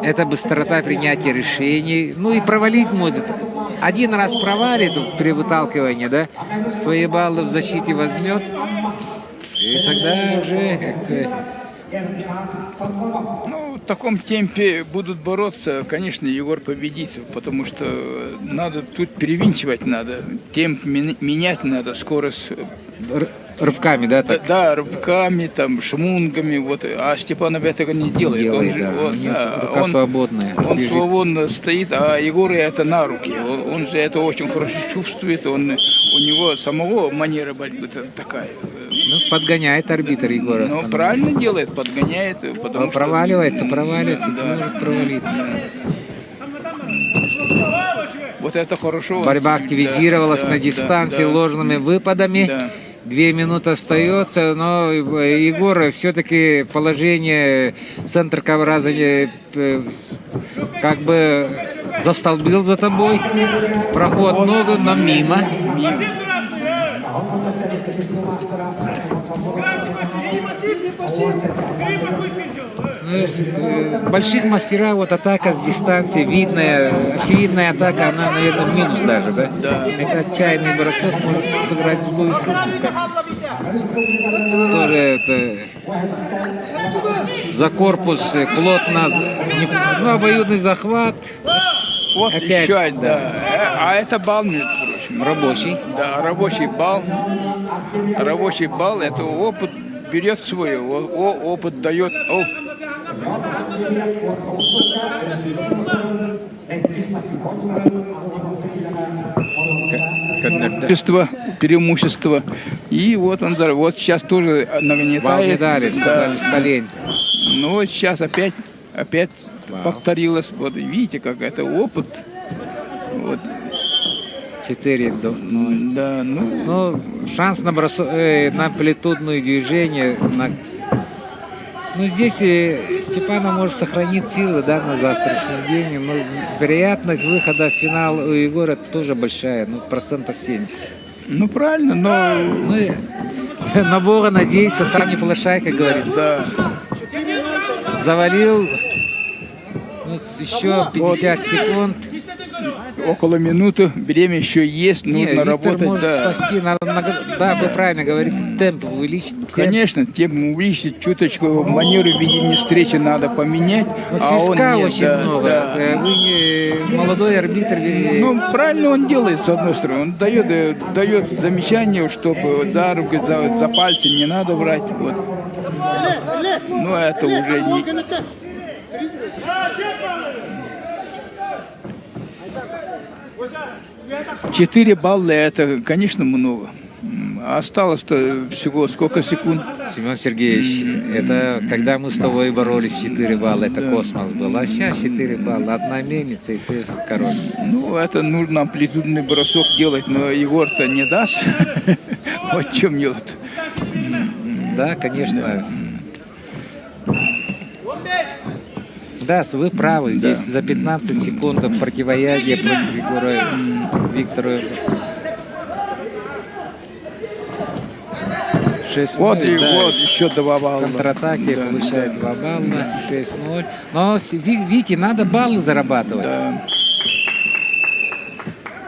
это быстрота принятия решений. Ну и провалить может. Один раз провалит при выталкивании, да, свои баллы в защите возьмет, и тогда уже... Ну, в таком темпе будут бороться, конечно, Егор победит, потому что надо тут перевинчивать надо, темп менять надо, скорость. Рывками, да? Так? Да, рывками, там, шмунгами, вот. А Степанов этого не делает. Рука свободная. Он свободно стоит, а Егор это на руки. Он же это очень хорошо чувствует, у него самого манера борьбы такая. Ну, подгоняет арбитр Егора. Ну, правильно делает, подгоняет. Потому что проваливается, да. Может провалиться. Вот это хорошо. Борьба активизировалась на дистанции ложными выпадами. Да. 2 минуты остается, но Егор все-таки положение центр ковра как бы застолбил за тобой. Проход ногу, но мимо. Больших мастера, вот атака с дистанции, очевидная атака, она, наверное, в минус даже, да? Да. Это отчаянный бросок может сыграть злую шутку. Тоже это за корпус плотно, обоюдный захват. Вот Опять, еще один, да. да. А это балл, между прочим. Рабочий. Да, рабочий балл. Рабочий балл, это опыт берет свой, опыт дает. Преимущество. И вот он вот сейчас тоже Бал нагнетает. медали, сказали, Сталин. Ну вот сейчас опять повторилось. Вот видите, как это опыт. Вот. 4 до 0. Да, ну, Ну, шанс на на амплитудное движение. Ну, здесь Степанов может сохранить силы, да, на завтрашний день. Но вероятность выхода в финал у Егора тоже большая, ну, 70%. ну правильно, но Ну, и на Бога надеюсь, сам не плашай, как говорится. да. Завалил. Ну, еще 50 секунд. Около минуты, время еще есть, нужно Виктор работать. может Да. спасти, да, вы правильно говорите, темп увеличить. Конечно, тем увеличить чуточку, манеру ведения встречи надо поменять, Но а он свистка нет, очень да, много. да. Вы молодой арбитр. Ну, правильно он делает, с одной стороны. Он дает замечание, чтобы за руки, за пальцы не надо брать. Вот. Ну, это уже не... 4 балла, это, конечно, много. А осталось-то всего сколько секунд? Семен Сергеевич, это когда мы с тобой боролись 4 балла, это космос был. А сейчас 4 балла, одна мельница, и ты король. Ну, это нужно амплитудный бросок делать, но Егор-то не даст. Вот в чем дело-то. Да, конечно. Да, вы правы. Здесь за 15 секунд противоядие против Егора Виктора. 6-0, Вот и да. вот еще 2 балла. Контратаке получает 2 балла, 6-0. Но Вите надо баллы зарабатывать. Да.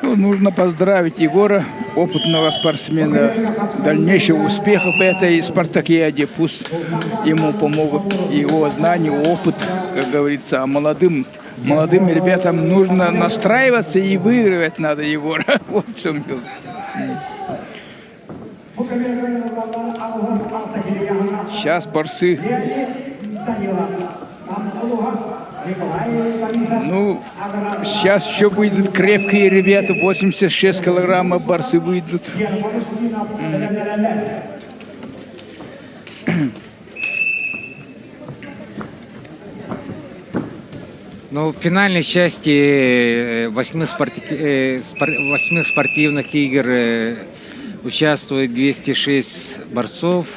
Ну, нужно поздравить Егора, опытного спортсмена, дальнейшего успеха в этой спартакиаде. Пусть ему помогут его знания, опыт, как говорится. А молодым ребятам нужно настраиваться и выигрывать надо Егора. Вот в чем дело. Сейчас борцы. Ну, сейчас еще выйдут крепкие ребята, 86 килограммов борцы выйдут. Ну, в финальной части 8 спортивных игр участвует 206 борцов,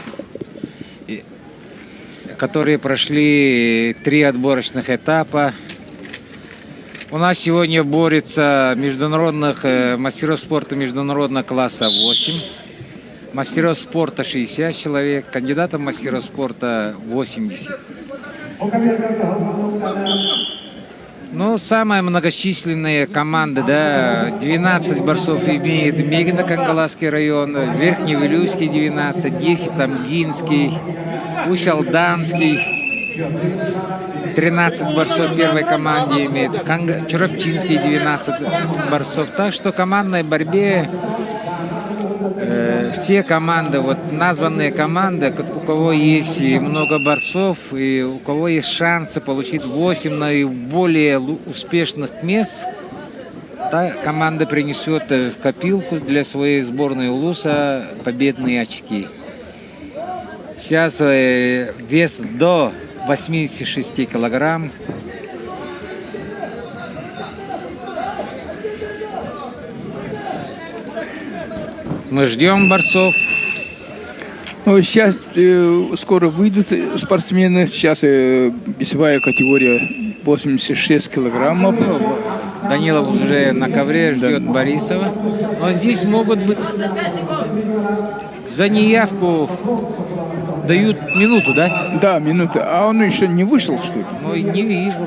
которые прошли 3 отборочных этапа. У нас сегодня борется международных мастеров спорта международного класса 8, мастеров спорта 60 человек, кандидатов в мастера спорта 80. Ну, самая многочисленная команда, да, 12 борцов имеет Мегино-Кангаласский район, Верхневилюйский 12, 10 Тамгинский, Ущалданский, 13 борцов первой команде имеет, Чуравчинский 12 борцов. Так что в командной борьбе все команды, вот названные команды, у кого есть много борцов и у кого есть шансы получить 8 наиболее успешных мест, та команда принесет в копилку для своей сборной Улуса победные очки. Сейчас вес до 86 килограмм. Мы ждем борцов. Ну, сейчас скоро выйдут спортсмены. Сейчас весовая категория 86 килограммов. Данилов уже на ковре ждет Борисова. Но здесь могут быть за неявку дают минуту, да? Да, минута. А он еще не вышел, что ли? Ну, не вижу.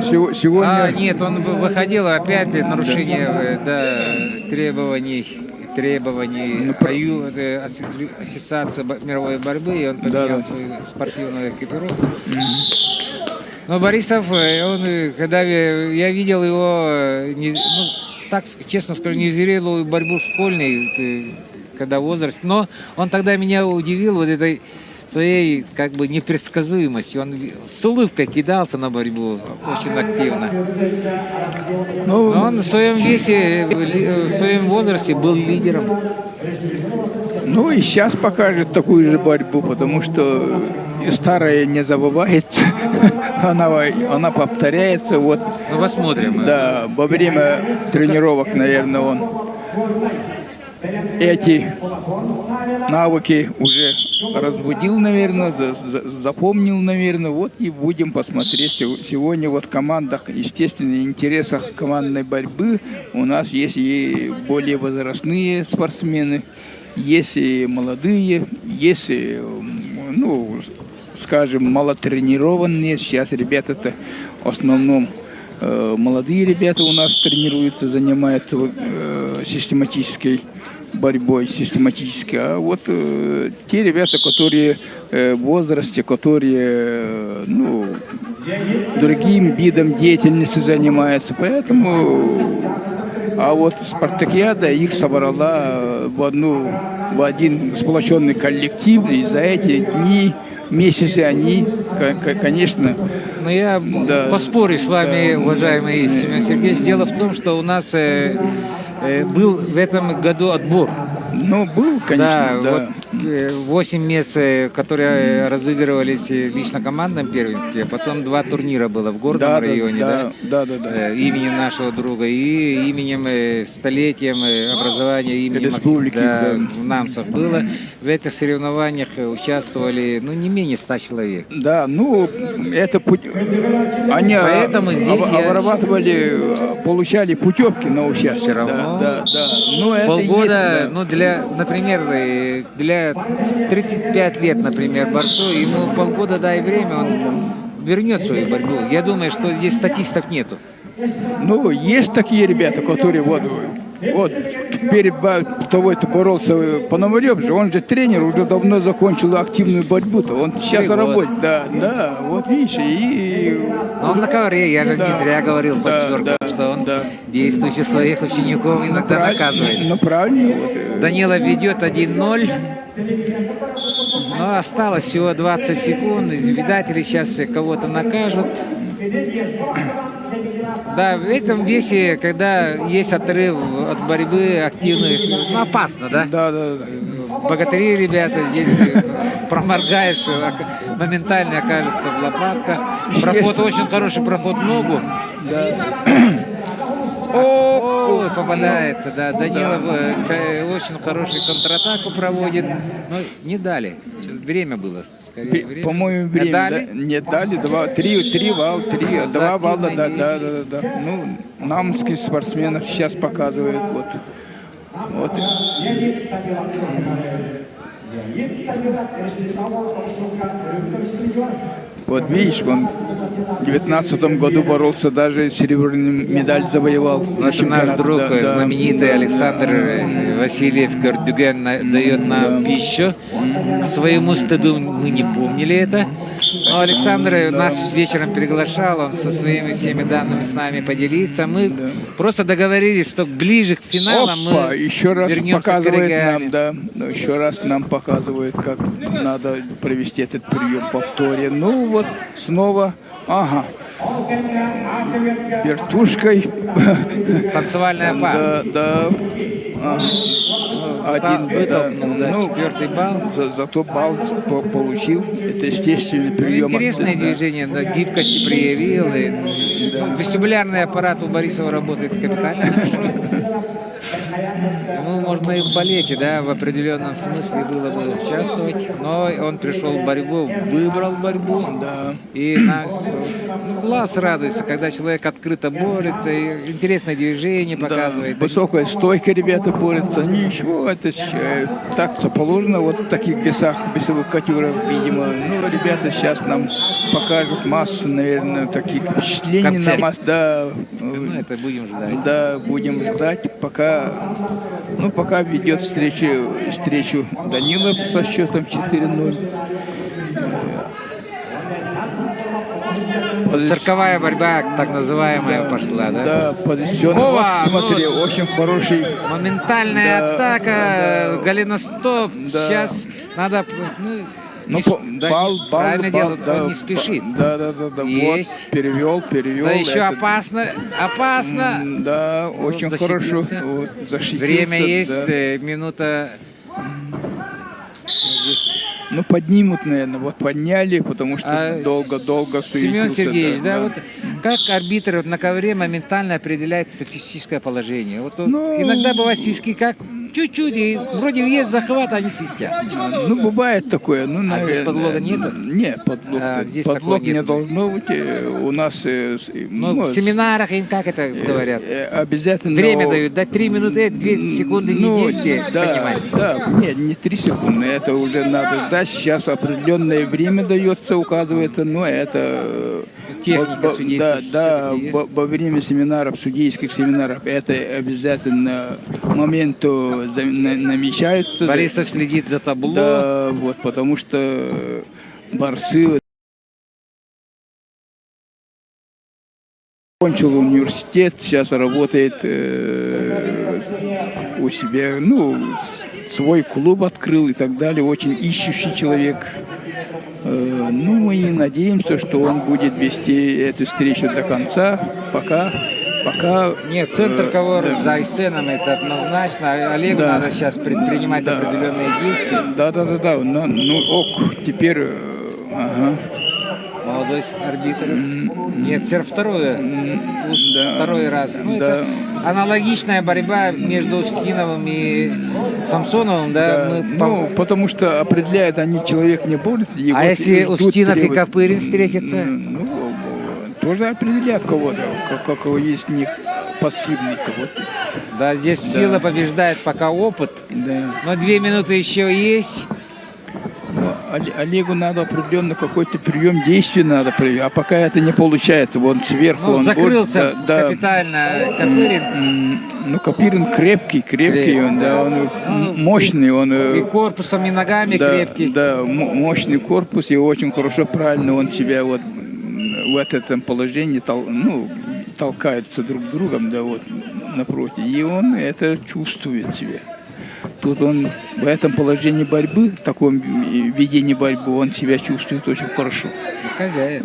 Сегодня... Нет, он выходил опять нарушение требований ассоциации мировой борьбы, и он поменял свою спортивную экипировку. Но Борисов, он, когда я видел его, так честно скажу, незрелую борьбу школьной, когда возраст, но он тогда меня удивил вот этой своей как бы непредсказуемостью. Он с улыбкой кидался на борьбу очень активно. Ну, Но он в своем весе, в своем возрасте был лидером. ну и сейчас покажет такую же борьбу, потому что и старая не забывает, она повторяется. Вот, Ну, посмотрим. да, во время тренировок, наверное, он эти навыки уже разбудил, наверное, запомнил, наверное. Вот и будем посмотреть сегодня вот в командах, естественно, в интересах командной борьбы у нас есть и более возрастные спортсмены, есть и молодые, есть и, ну, скажем, малотренированные. Сейчас ребята-то в основном молодые ребята у нас тренируются, занимаются систематической борьбой, систематически. А вот те ребята, которые в возрасте, которые другим видом деятельности занимаются. Поэтому, а вот спартакиада их собрала в один сплоченный коллектив, и за эти дни, месяцы они, конечно... Но я поспорю с вами, уважаемый Семен Сергеевич. Дело в том, что у нас был в этом году отбор. Ну, был, конечно, да. Вот 8 мест, которые разыгрывались в лично-командном первенстве, потом 2 турнира было в горном районе, да. Именем нашего друга и именем столетием образования имени Республики, в Намцах было. В этих соревнованиях участвовали, не менее 100 человек. Да, это они обрабатывали, получали путевки на участие. Все равно. Да. Ну, это полгода, есть, например, для 35 лет, например, борцу, ему полгода дай время, он вернет свою борьбу. Я думаю, что здесь статистов нету. Ну, есть такие ребята, которые вот перед того-то боролся Пономарев же, он же тренер, уже давно закончил активную борьбу-то, он сейчас работает, да, вот видишь, и... Но он на ковре, я же не зря говорил, подчеркивал, что он действующих своих учеников иногда наказывает. Ну, правильно. Вот. Данилов ведет 1-0, но осталось всего 20 секунд, избиратели сейчас кого-то накажут. Да, в этом весе, когда есть отрыв от борьбы активных, опасно, да? Да. Богатыри, ребята, здесь проморгаешь, моментально окажется в лопатках. Проход, очень хороший проход в ногу. Ой, попадается, да. Данилов очень хорошую контратаку проводит. Но не дали. Время было. По-моему, время дали? Не дали. Два балла, да. Ну, намские спортсменов сейчас показывают. Вот. Вот видишь, он в 19 году боролся, даже серебряную медаль завоевал. Наш друг, знаменитый Александр Васильев Гордюген, дает нам пищу. К своему стыду мы не помнили это. Но Александр нас вечером приглашал, он со своими всеми данными с нами поделится. Мы просто договорились, что ближе к финалам мы еще раз показывает нам, еще раз нам показывает, как надо провести этот прием в повторе. Ну вот снова, вертушкой. Танцевальная пара. Да. Один вытолкнул, 4-й балл. Зато балл получил. Это естественный прием. Интересное движение, гибкости проявил. Вестибулярный аппарат у Борисова работает капитально. Можно и в балете, в определенном смысле было бы участвовать, но он пришел в борьбу, выбрал борьбу, и нас глаз радуется, когда человек открыто борется, и интересное движение показывает. Высокая стойка, ребята борются, ничего, это так-то положено, вот в таких весовых категориях, видимо. Ну, ребята сейчас нам покажут массу, наверное, таких впечатлений на массу. Да, это будем ждать. Да, будем ждать, пока ведет встречу Данилов со счетом 4-0. Цирковая борьба, так называемая, пошла, да? Да, позиционно. Ова, Вот, смотри, ну, очень хороший. Моментальная Да, атака, да. голеностоп. Да. Сейчас надо... Ну, да, бал, правильно бал, делает, да, он не спешит. Да. Есть. Вот, перевел. Да еще Это- опасно. Да, очень хорошо. защитился. Вот, защитился. Время есть, да. минута. Здесь. Ну, поднимут, наверное, вот подняли, потому что А долго Семен суетился, Сергеевич, да, да. вот как арбитр вот на ковре моментально определяет статистическое положение. Вот, Ну, иногда бывают свистки, как чуть-чуть, и вроде есть захват, а они свистят. Ну, бывает такое. Ну, А здесь подлога нету? Нет, подлог, Здесь подлог такого не нету. должно быть. У нас Ну, в семинарах им как это говорят? обязательно... Время дают, да, 3 минуты, 2 секунды не Ну, действия, понимаете? да, нет, не 3 секунды, это уже надо ждать. Сейчас определенное время дается, указывается, но это... Техника судейства Да, всё-таки есть. во время семинаров, судейских семинаров, это обязательно моменту намечается. Борисов следит за табло. Да, вот, потому что борцы кончил университет, сейчас работает у себя, ну, свой клуб открыл и так далее, очень ищущий человек. Ну, и надеемся, что он будет вести эту встречу до конца, пока... Нет, центр ковер да. за сценом это однозначно. Олегу Да. надо сейчас предпринимать Да. определенные действия. Да. Ну, ок, теперь... Ага. Молодой арбитр. Нет, второй раз. Ну, Да. это аналогичная борьба между Устиновым и Самсоновым, да? Да, ну, потому что определяют они, человек не борется. его А если ждут, Устинов и требуют. Копырин встретятся? Ну, тоже определяют кого-то, какого есть них пассивный кого-то. Да, здесь сила побеждает, пока опыт. Да. Но 2 минуты еще есть. Но Олегу надо определенно какой-то прием действий надо проявить, а пока это не получается, вон сверху Ну, он закрылся да. капитально Копырин. Ну, Копырин крепкий, он, да, он мощный, он И корпусом, и ногами да, крепкий. Да, мощный корпус, и очень хорошо, правильно он себя вот в этом положении толкаются друг другом, да, вот напротив. И он это чувствует себя. Тут он в этом положении борьбы, в таком ведении борьбы, он себя чувствует очень хорошо. Хозяин.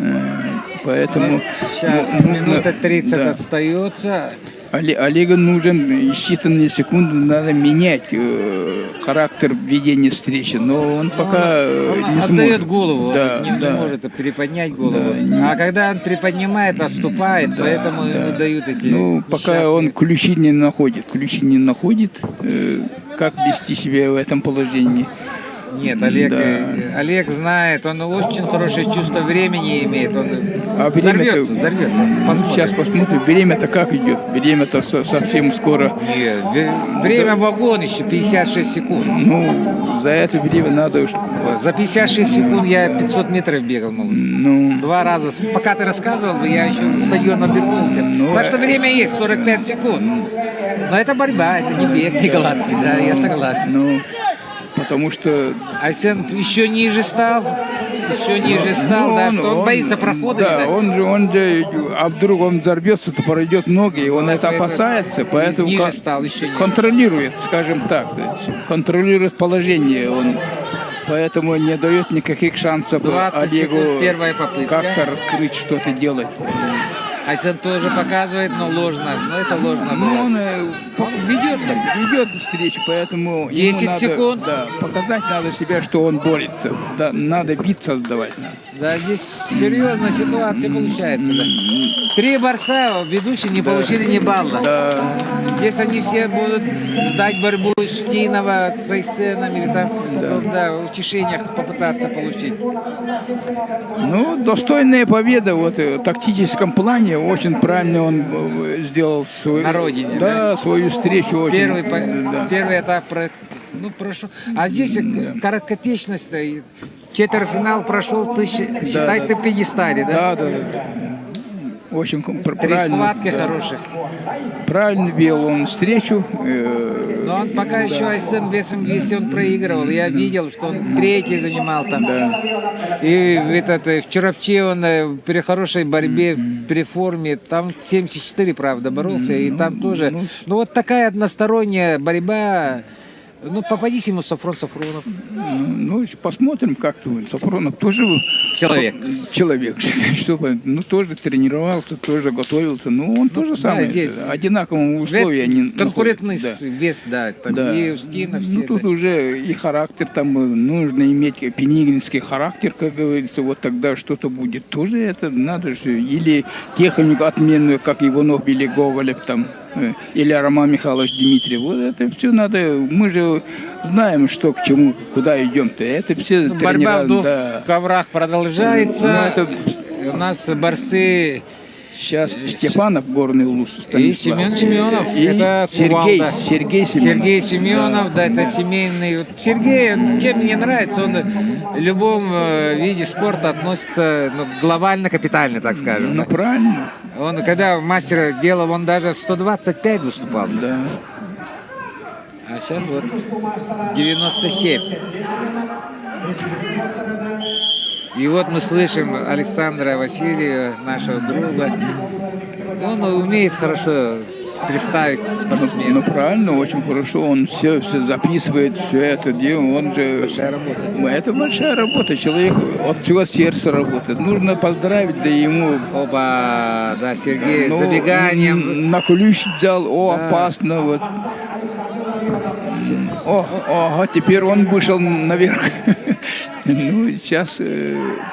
Поэтому... Сейчас минута 30 да. остается. Олегу нужен считанные секунды, надо менять характер ведения встречи, но он пока Он не отдает сможет. голову, Да, он не может приподнять голову. А когда он приподнимает, отступает, поэтому ему дают эти Ну, пока он ключи не находит, как вести себя в этом положении. Нет, Олег, Да. Олег знает, он очень хорошее чувство времени имеет. Он А время-то- взорвется. Сейчас посмотрим, время-то как идет. Время-то совсем скоро. Нет, время вагон еще 56 секунд. Ну, за это время надо... За 56 секунд я 500 метров бегал, молодец. Ну, 2 раза. Пока ты рассказывал, я еще в стадион обернулся. Так что время есть, 45 секунд. Но это борьба, это не бег, не гладкий, да, я согласен. ну, потому что... А если он еще ниже стал, да, что он боится прохода. Да, видать. он же, а вдруг он взорвется, то пройдет ноги, и он это опасается, поэтому ниже стал, еще ниже. контролирует, скажем так, контролирует положение, он поэтому не дает никаких шансов 20 Олегу секунд, первая попытка. как-то раскрыть, что-то делать. Айсен тоже показывает, но ложно. Но это ложно Ну, было. он ведет встречу, поэтому 10 ему надо, секунд. Да, показать надо себя, что он борется. Да, надо бит создавать. Надо. Да, здесь серьезная ситуация получается. Да. 3 борца ведущие не получили ни балла. Да. Здесь они все будут ждать борьбу Штинова с Айсеном или там в утешениях попытаться получить. Ну, достойная победа вот, в тактическом плане. Очень правильно он сделал свою... На родине, Да, свою встречу. Очень, да. Первый этап прошел. А здесь короткотечность. Четвертьфинал прошел, считай, ты в пьедестале, да? Да. очень Три правильно, схватки да, хороших. правильно вел он встречу. Но он пока еще Айсен весом 200 он проигрывал. Я видел, что он третий занимал там. И в Чарапче он при хорошей борьбе, при форме, там 74, правда, боролся. И там тоже. Ну вот такая односторонняя борьба. Ну, попадись ему Сафронов. Ну, посмотрим, как Сафронов тоже человек, чтобы, ну, тоже тренировался, тоже готовился, ну, он тоже самое, здесь одинаковые условия. Конкурентный вес, да, там да. и Устинов, все. Ну, тут уже и характер, там нужно иметь пенигринский характер, как говорится, вот тогда что-то будет. Тоже это надо же, или технику отменную, как Иванов или Гоголев там, или Роман Михайлович Дмитриев. Вот это все надо, мы же знаем, что к чему, куда идем-то. Это все борьба в двух да. коврах продолжается. Ну, это... У нас борцы... Сейчас Степанов, Горный Луз, и Семен Семенов, и это Сергей Семенов. Сергей Семенов, да, это семейный. Вот Сергей, чем мне нравится, он в любом виде спорта относится глобально, капитально, так скажем. Ну, правильно. Он, когда мастера делал, он даже в 125 выступал. Да. А сейчас вот 97. И вот мы слышим Александра Васильева, нашего друга. Он умеет хорошо представить спортсмена. Ну, правильно, очень хорошо. Он все записывает, все это делает. Он же... Большая работа. Это большая работа. Человек от всего сердца работает. Нужно поздравить, да ему... Опа, да, Сергей, забеганием. На ключ взял, да. Опасно, вот. Ага, теперь он вышел наверх. Ну, сейчас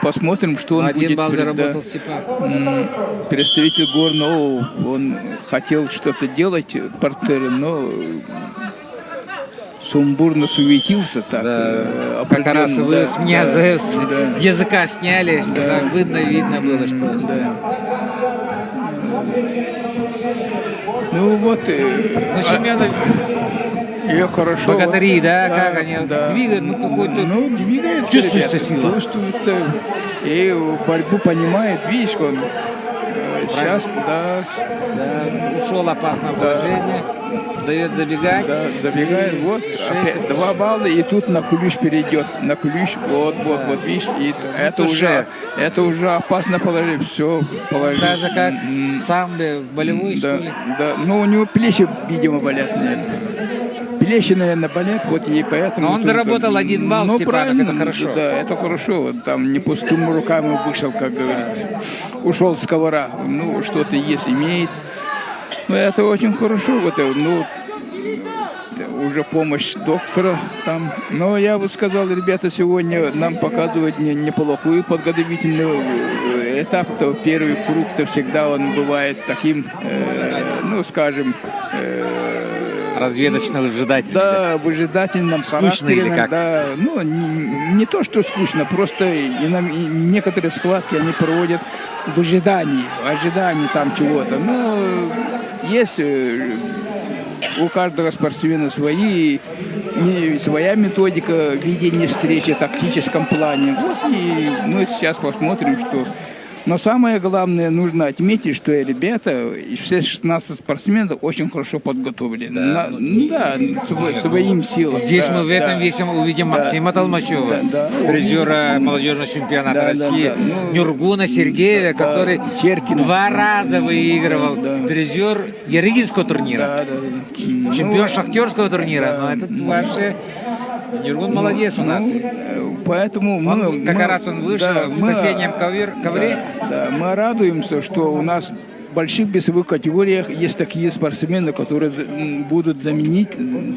посмотрим, что он будет. 1 балл заработал Степан. Представитель Горного, он хотел что-то делать в портере, но сумбурно суетился. Так, да. Как раз вы с меня языка сняли, да. Видно было, что... Да. Ну вот... Семенов... Ее хорошо. Богатыри, да, как они двигают, какой-то... Ну, двигается. Чувствуется сила. Чувствуется. И борьбу понимает, видишь, он сейчас, да. Ушел опасное положение, дает забегать. Да, забегает, вот, опять 2 балла, и тут на ключ перейдет. На ключ, вот, видишь, и это уже опасно положить, все положить. Даже как самбо болевой, что ли? Да, но у него плечи, видимо, болят, наверное. Плечи, наверное, болят, вот и поэтому... Но он заработал 1 балл, ну, Степанов, это хорошо. Да, это хорошо. Вот там не пустыми руками вышел, как говорится. Ушел с ковра. Ну, что-то есть, имеет. Ну, это очень хорошо. Вот, ну, уже помощь доктора там. Но я бы сказал, ребята, сегодня нам показывают неплохую подготовительную этап. То первый круг-то всегда он бывает таким, ну, скажем... Разведочно-выжидательным. Да, выжидательным, характерным. Да, ну, не то, что скучно, просто некоторые схватки они проводят в ожидании там чего-то. Но есть у каждого спортсмена своя методика ведения встречи в тактическом плане. Вот и мы сейчас посмотрим, что... Но самое главное, нужно отметить, что ребята, все 16 спортсменов очень хорошо подготовлены. Своим силам. Здесь мы в этом весе увидим Максима Толмачева, призера молодежного чемпионата России, Нюргуна Сергея, который 2 раза выигрывал, призер Ярыгинского турнира, чемпион шахтерского турнира. Но этот вообще... Нюргун молодец у нас. Поэтому он вышел в соседнем ковре. Да, мы радуемся, что у нас в больших весовых категориях есть такие спортсмены, которые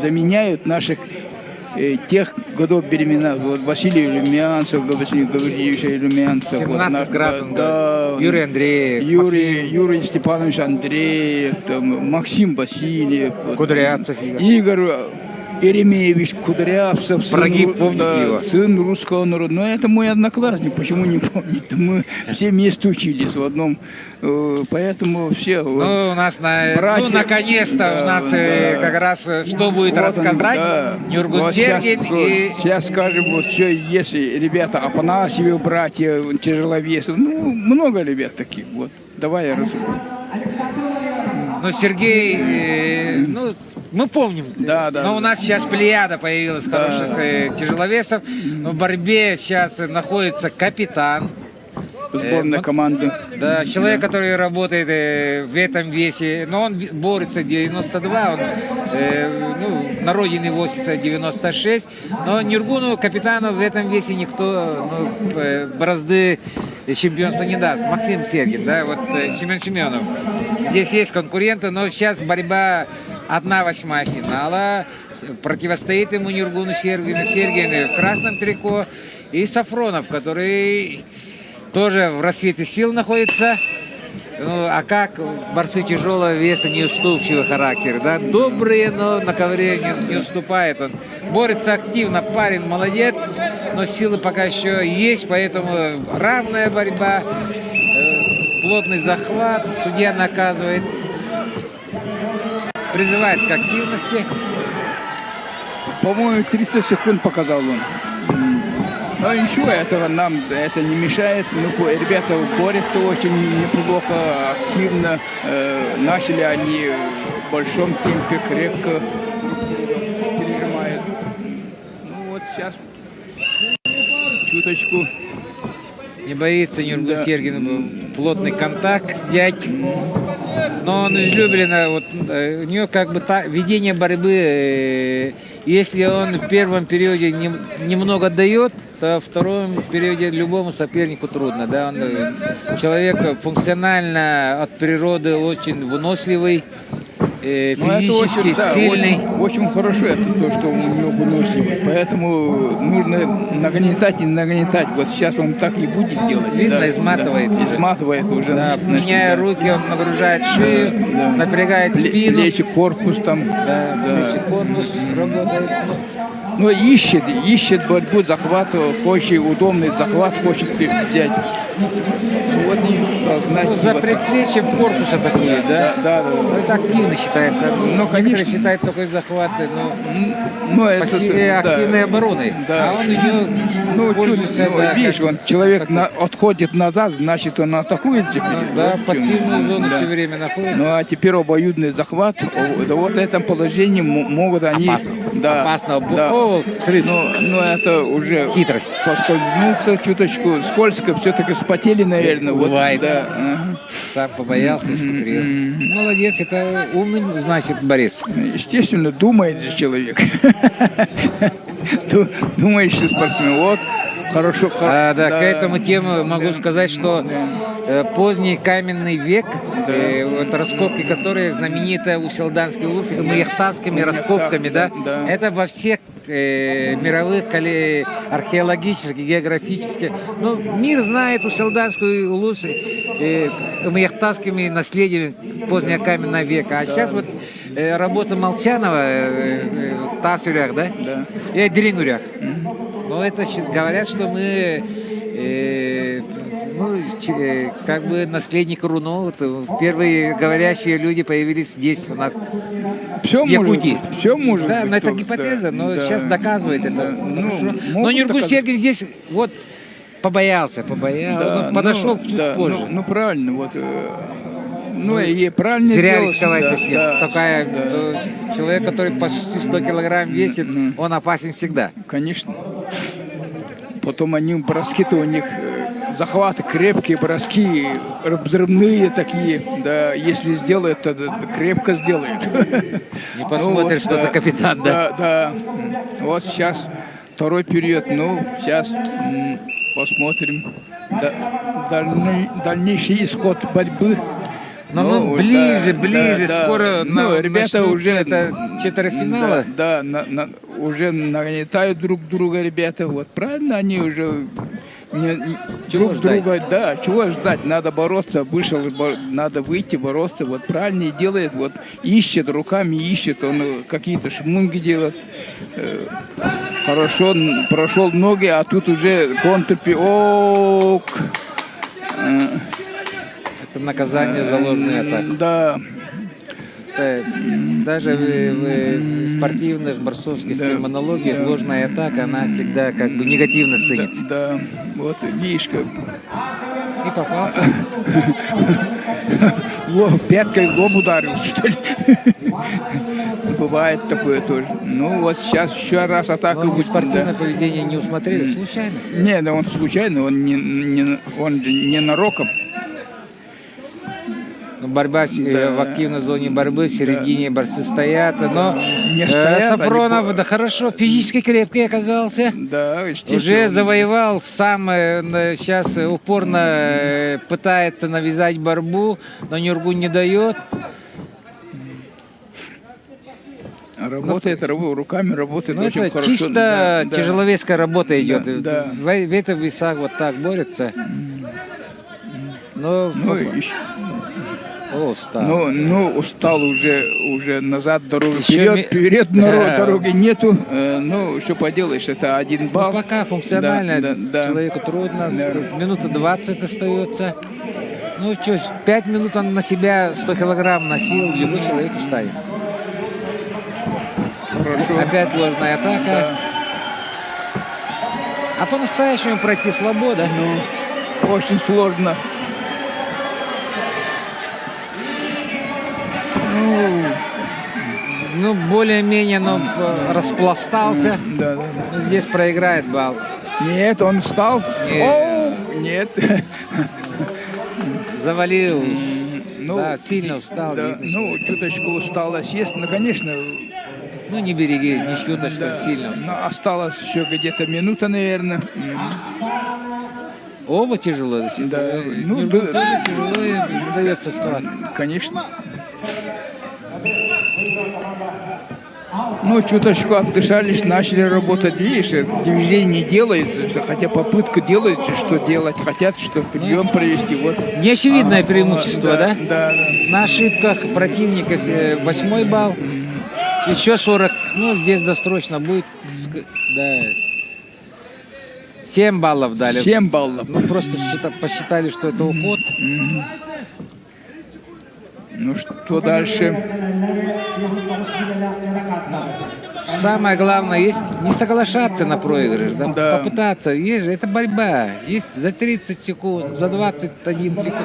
заменяют наших тех годов беременна. Вот Василий Румянцев, Василий Гавриевич Румянцев. 17 градусов. Юрий Андреев. Юрий Степанович Андреев, Максим Васильев. Кудрявцев. Игорь Еремеевич Кудрявцев, сын русского народа. Но это мой одноклассник, почему не помнить? Мы все вместе учились в одном, поэтому все. Ну, у нас, наконец-то, у нас как раз что будет рассказать Нюргун Сергин. Сейчас скажем, вот все, если ребята Афанасьевы, братья, тяжеловесы, ну, много ребят таких, вот. Давай я Ну, Сергей, ну, мы помним. Да, да, Но да. у нас сейчас плеяда появилась хороших тяжеловесов. Но в борьбе сейчас находится капитан. сборная команды. Да, человек, который работает в этом весе, но он борется 92, он, ну, на родине возится 96, но Нюргуну, капитану в этом весе никто борозды чемпионства не даст. Максим Сергин, да, вот Семен Семенов. Здесь есть конкуренты, но сейчас борьба 1/8 финала. Противостоит ему Нюргуну Сергину в красном трико и Сафронов, который тоже в расцвете сил находится. Ну, а как борцы тяжелого веса, неуступчивый характер, да? Добрые, но на ковре не уступает он. Борется активно, парень молодец, но силы пока еще есть, поэтому равная борьба, плотный захват, судья наказывает, призывает к активности. По-моему, 30 секунд показал он. Но ничего, этого нам это не мешает. Ну, ребята борются очень неплохо, активно. Начали они в большом темпе, крепко пережимают. Ну вот сейчас чуточку. Не боится Нюргун Сергин плотный контакт взять. Но он излюблено, вот, у него как бы ведение борьбы, если он в первом периоде немного дает, то в втором периоде любому сопернику трудно. Да? Он человек функционально от природы очень выносливый, физически очень, да, сильный. Очень хорошо это то, что у него выносливый. Поэтому нужно нагнетать и нагнетать. Вот сейчас он так и будет делать. Видно, да, изматывает. Да, изматывает уже. Да, меняя руки, он нагружает шею, напрягает спину. Плечи, корпус там. Да, плечи, корпус работает. Ну, ищет борьбу, захват, хочет удобный захват, хочет взять. Вот Ну, за предплечьем корпуса такие, да? Да. Ну, это активно считается. Ну, конечно. Некоторые считают такой захваты, Ну, это почти активной обороной. Да. А он ее пользуется. Да, видишь, он человек отходит назад, значит, он атакует теперь. Да, под сильную зону все время находится. Ну, а теперь обоюдный захват. Вот в этом положении могут они... Опасно. Да, Опасно. Да. О, срыв. Но это уже... Хитрость. Поскользнуться чуточку. Скользко, все-таки спотели, наверное. Бывает. Вот, да. Ага. Сам побоялся и смотрел. Молодец, это умный, значит, Борис. Естественно, думает же человек. Думающий спортсмен. Вот, хорошо. Да, к этому тему могу сказать, что поздний каменный век, вот раскопки, которые знамениты у Селданской улусы, маяхтасскими раскопками, да, это во всех мировых археологических, географических. Ну, мир знает у Селданской улусы маяхтасскими наследиями позднего каменного века. А сейчас вот работа Молчанова, Тасюрях, да? И Дрингурях. Ну, это говорят, что мы как бы наследник Руно. Первые говорящие люди появились здесь у нас, все в Якутии. Все может да, быть. но это гипотеза, но сейчас доказывает это. Но Нюргун доказать. Сергин здесь вот побоялся, Да, подошел чуть позже. Ну, правильно, вот. Ну, и правильно Зря сделал, рисковать да, совсем. да, Такая, да. человек, который почти 100 килограмм весит, он опасен всегда. Конечно. Потом они броски-то у них захваты крепкие, броски взрывные такие. Да, если сделает, то крепко сделает. Не посмотришь, что это капитан, да? Да. Вот сейчас второй период. Ну, сейчас посмотрим дальнейший исход борьбы. Но мы ближе, скоро ребята уже это четвертьфинала. Да, уже нагнетают друг друга ребята. Вот правильно, они уже друг друга, да, чего ждать, надо бороться, надо выйти, бороться, вот правильно и делает, вот ищет, руками ищет, он какие-то шмунги делает. Хорошо, прошел ноги, а тут уже контрпиок. Это наказание за ложную атаку. Да. Даже в спортивных, борцовских терминологиях ложная атака, она всегда как бы негативно ценится. Да, вот видишь как. И попал. Пяткой в лоб ударил, что ли. Бывает такое тоже. Ну вот сейчас еще раз атака Но будет. спортивное Да. поведение не усмотрели, случайность. Не, да он случайно, он же не нароком. Борьба в активной зоне борьбы, в середине борцы стоят. Но Не стоят, Сафронов, они да хорошо, физически крепкий оказался. Да, естественно. Уже завоевал сам, сейчас упорно пытается навязать борьбу, но Нюргун не дает. Работает, руками работает Ну, очень это хорошо. чисто Да, да. тяжеловесская работа идет. да. В этих весах вот так борется. Но, Ну, еще- устал. ну, устал уже назад дороги. Еще Вперед Да. дороги нету. Ну, что поделаешь, это 1 Ну, балл. пока функционально, Да. человеку трудно, Да. минута 20 остается. Ну что, 5 минут он на себя 100 килограмм носил, любой человек устает. Хорошо. Опять ложная атака. Да. А по-настоящему пройти слабо, да? Очень сложно. Ну, более-менее, но распластался. Да. Ну, здесь проиграет балл. Нет, он встал. Нет. Оу, нет. Завалил. Ну, Да, сильно устал. Да, видно, ну, чуточку усталость есть. Ну, конечно, Ну, не береги, не чуточку, да. сильно устал. Но осталось еще где-то минута, наверное. Оба тяжело. Да, ну, Нюргун да. тоже тяжело и дается склад. Конечно. Ну, чуточку отдышались, начали работать. Видишь, движение делают, хотя попытку делают, что делать хотят, что прием провести. Вот. Неочевидное преимущество, да? Да. На ошибках противника 8 балл. Еще 40. Ну, здесь досрочно будет. Да. 7 баллов дали. 7 баллов. Ну, просто посчитали, что это уход. Ну, что дальше? Самое главное, есть не соглашаться на проигрыш, да? Да. Попытаться. Есть же, это борьба. Есть за 30 секунд, за 21 секунд.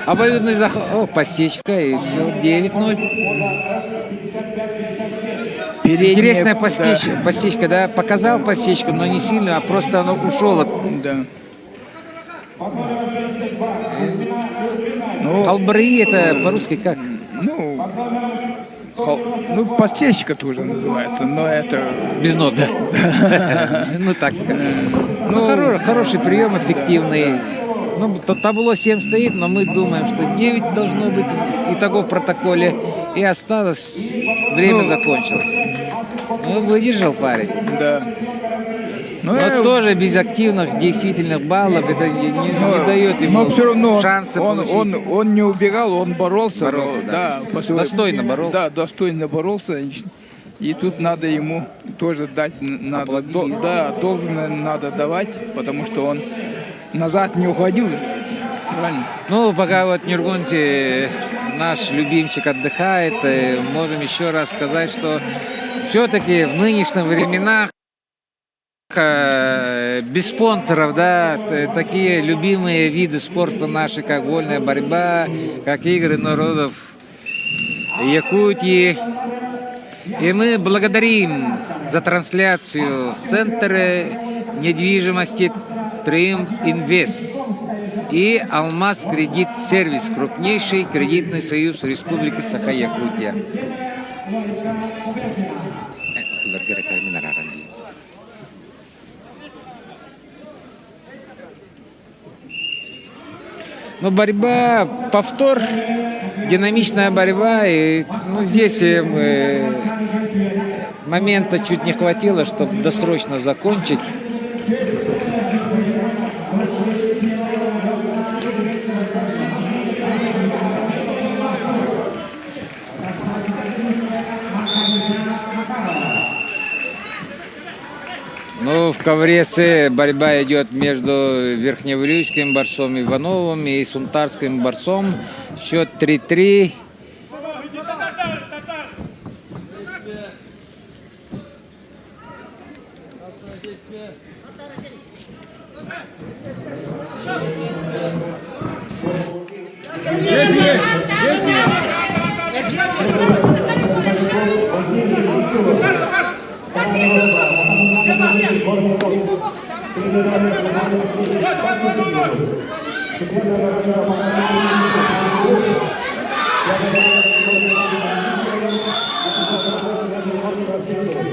Обоюдный заход. О, посечка, и все. 9-0. Интересная посечка, да? Показал посечку, но не сильно, а просто оно ушел. Да. Ну, Халбри это по-русски как? ну, подсечка тоже называется, но это... Без ног, да. Ну, так сказать. Ну, хороший прием, эффективный. Ну, табло 7 стоит, но мы думаем, что 9 должно быть итого в протоколе. И осталось, время закончилось. Ну, выдержал парень. Да. Ну, Но тоже без активных, действительных баллов это не дает ему но все равно шанса получить. он не убегал, он боролся. Боролся, да. по-своему. Достойно боролся. Да, достойно боролся. И тут надо ему тоже дать, надо, должное надо давать, потому что он назад не уходил. Правильно? Ну, пока вот Нюргунти, наш любимчик, отдыхает, можем еще раз сказать, что все-таки в нынешних временах без спонсоров, да, такие любимые виды спорта наши, как вольная борьба, как игры народов Якутии. И мы благодарим за трансляцию Центра недвижимости Триумф Инвест и Алмаз Кредит Сервис, крупнейший кредитный союз Республики Саха-Якутия. Но борьба, повтор, динамичная борьба. И, ну, здесь момента чуть не хватило, чтобы досрочно закончить. Ну, в Ковресе борьба идет между Верхневрюйским борцом Ивановым и Сунтарским борцом. Счет 3-3.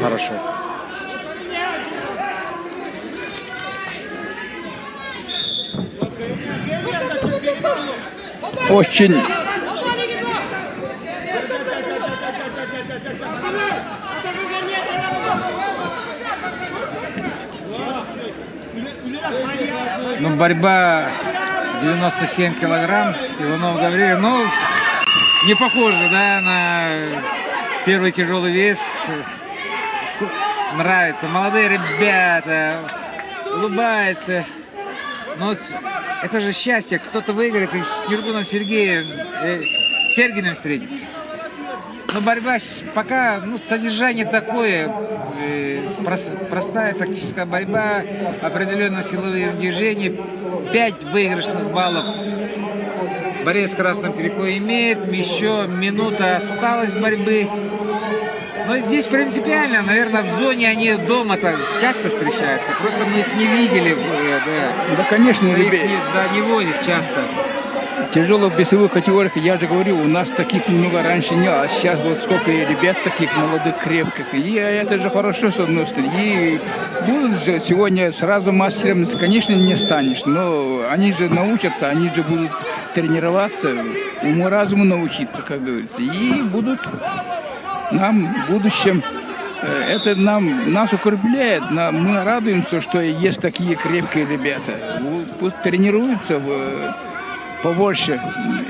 Хорошо. Очень Ну, борьба 97 килограмм. Иванов Гаврилов. Ну, не похоже, да, на первый тяжелый вес. Нравится. Молодые ребята. Улыбаются. Но это же счастье. Кто-то выиграет и с Нергуном Сергиным встретится. Но борьба пока, ну, содержание такое, простая тактическая борьба, определенно силовые движения, 5 выигрышных баллов борец с красным трико имеет, еще минута осталась борьбы. Но здесь принципиально, наверное, в зоне они дома-то часто встречаются, просто мы их не видели. Да, конечно, их ребят. не возят часто. Тяжелых весовых категориях, я же говорю, у нас таких много раньше не, а сейчас вот сколько и ребят таких молодых, крепких. И это же хорошо, с одной стороны. И будут же сегодня сразу мастером, конечно, не станешь, но они же научатся, они же будут тренироваться, уму-разуму научиться, как говорится. И будут нам в будущем, это нас укрепляет, мы радуемся, что есть такие крепкие ребята. Пусть тренируются побольше,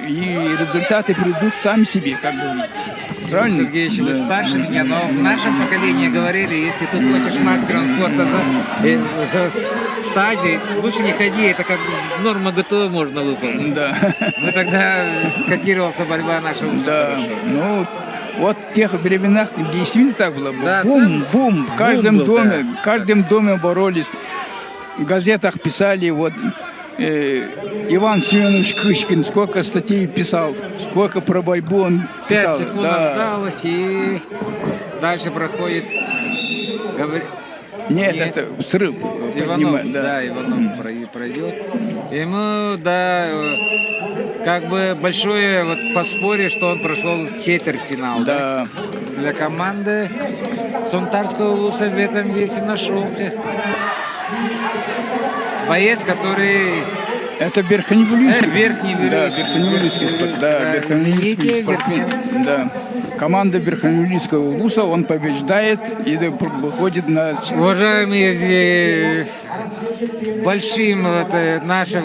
и результаты придут сами себе, как говорится. Правильно? Сергеевич, вы старше меня, но в нашем поколении говорили, если ты хочешь мастером спорта стать, лучше не ходи, это как норма ГТО можно выполнить. Да. Мы тогда котировался борьба наша уже. Да, хорошо. ну вот в тех временах действительно так было. Да, Бум, в каждом был, доме, да. в каждом доме боролись. В газетах писали, вот Иван Семенович Кышкин сколько статей писал, сколько про борьбу он 5 писал. секунд Да. осталось, и дальше проходит... Нет, это срыв. Иванов, да. да, Иванов пройдет. Ему, да, как бы большое вот поспорье, что он прошел четвертьфинал. Да. Для команды Сунтарского вуза в этом весе нашелся боец, который... Это верхневолинский. Верхневолинский. Да, верхневолинский спортсмен. Да, верхневолинский спортсмен. Да. Команда Верхневолинского вуза, он побеждает и выходит на... Уважаемые, большим нашим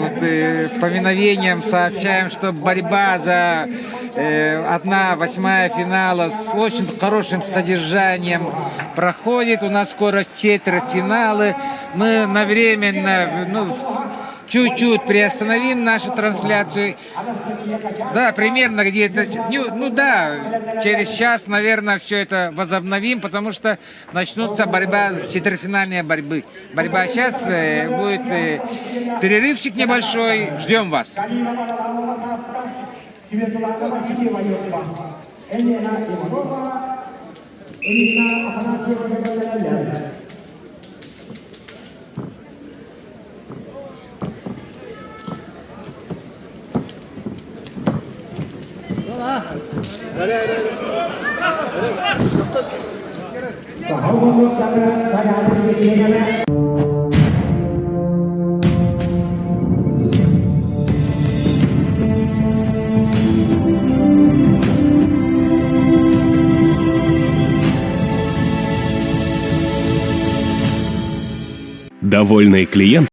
поминовением сообщаем, что борьба за 1/8 финала с очень хорошим содержанием проходит. У нас скоро четвертьфиналы. Мы навременно, чуть-чуть приостановим нашу трансляцию. Да, примерно где-то, через час, наверное, все это возобновим, потому что начнутся четвертьфинальные борьбы. Борьба сейчас будет перерывчик небольшой. Ждем вас. Довольный клиент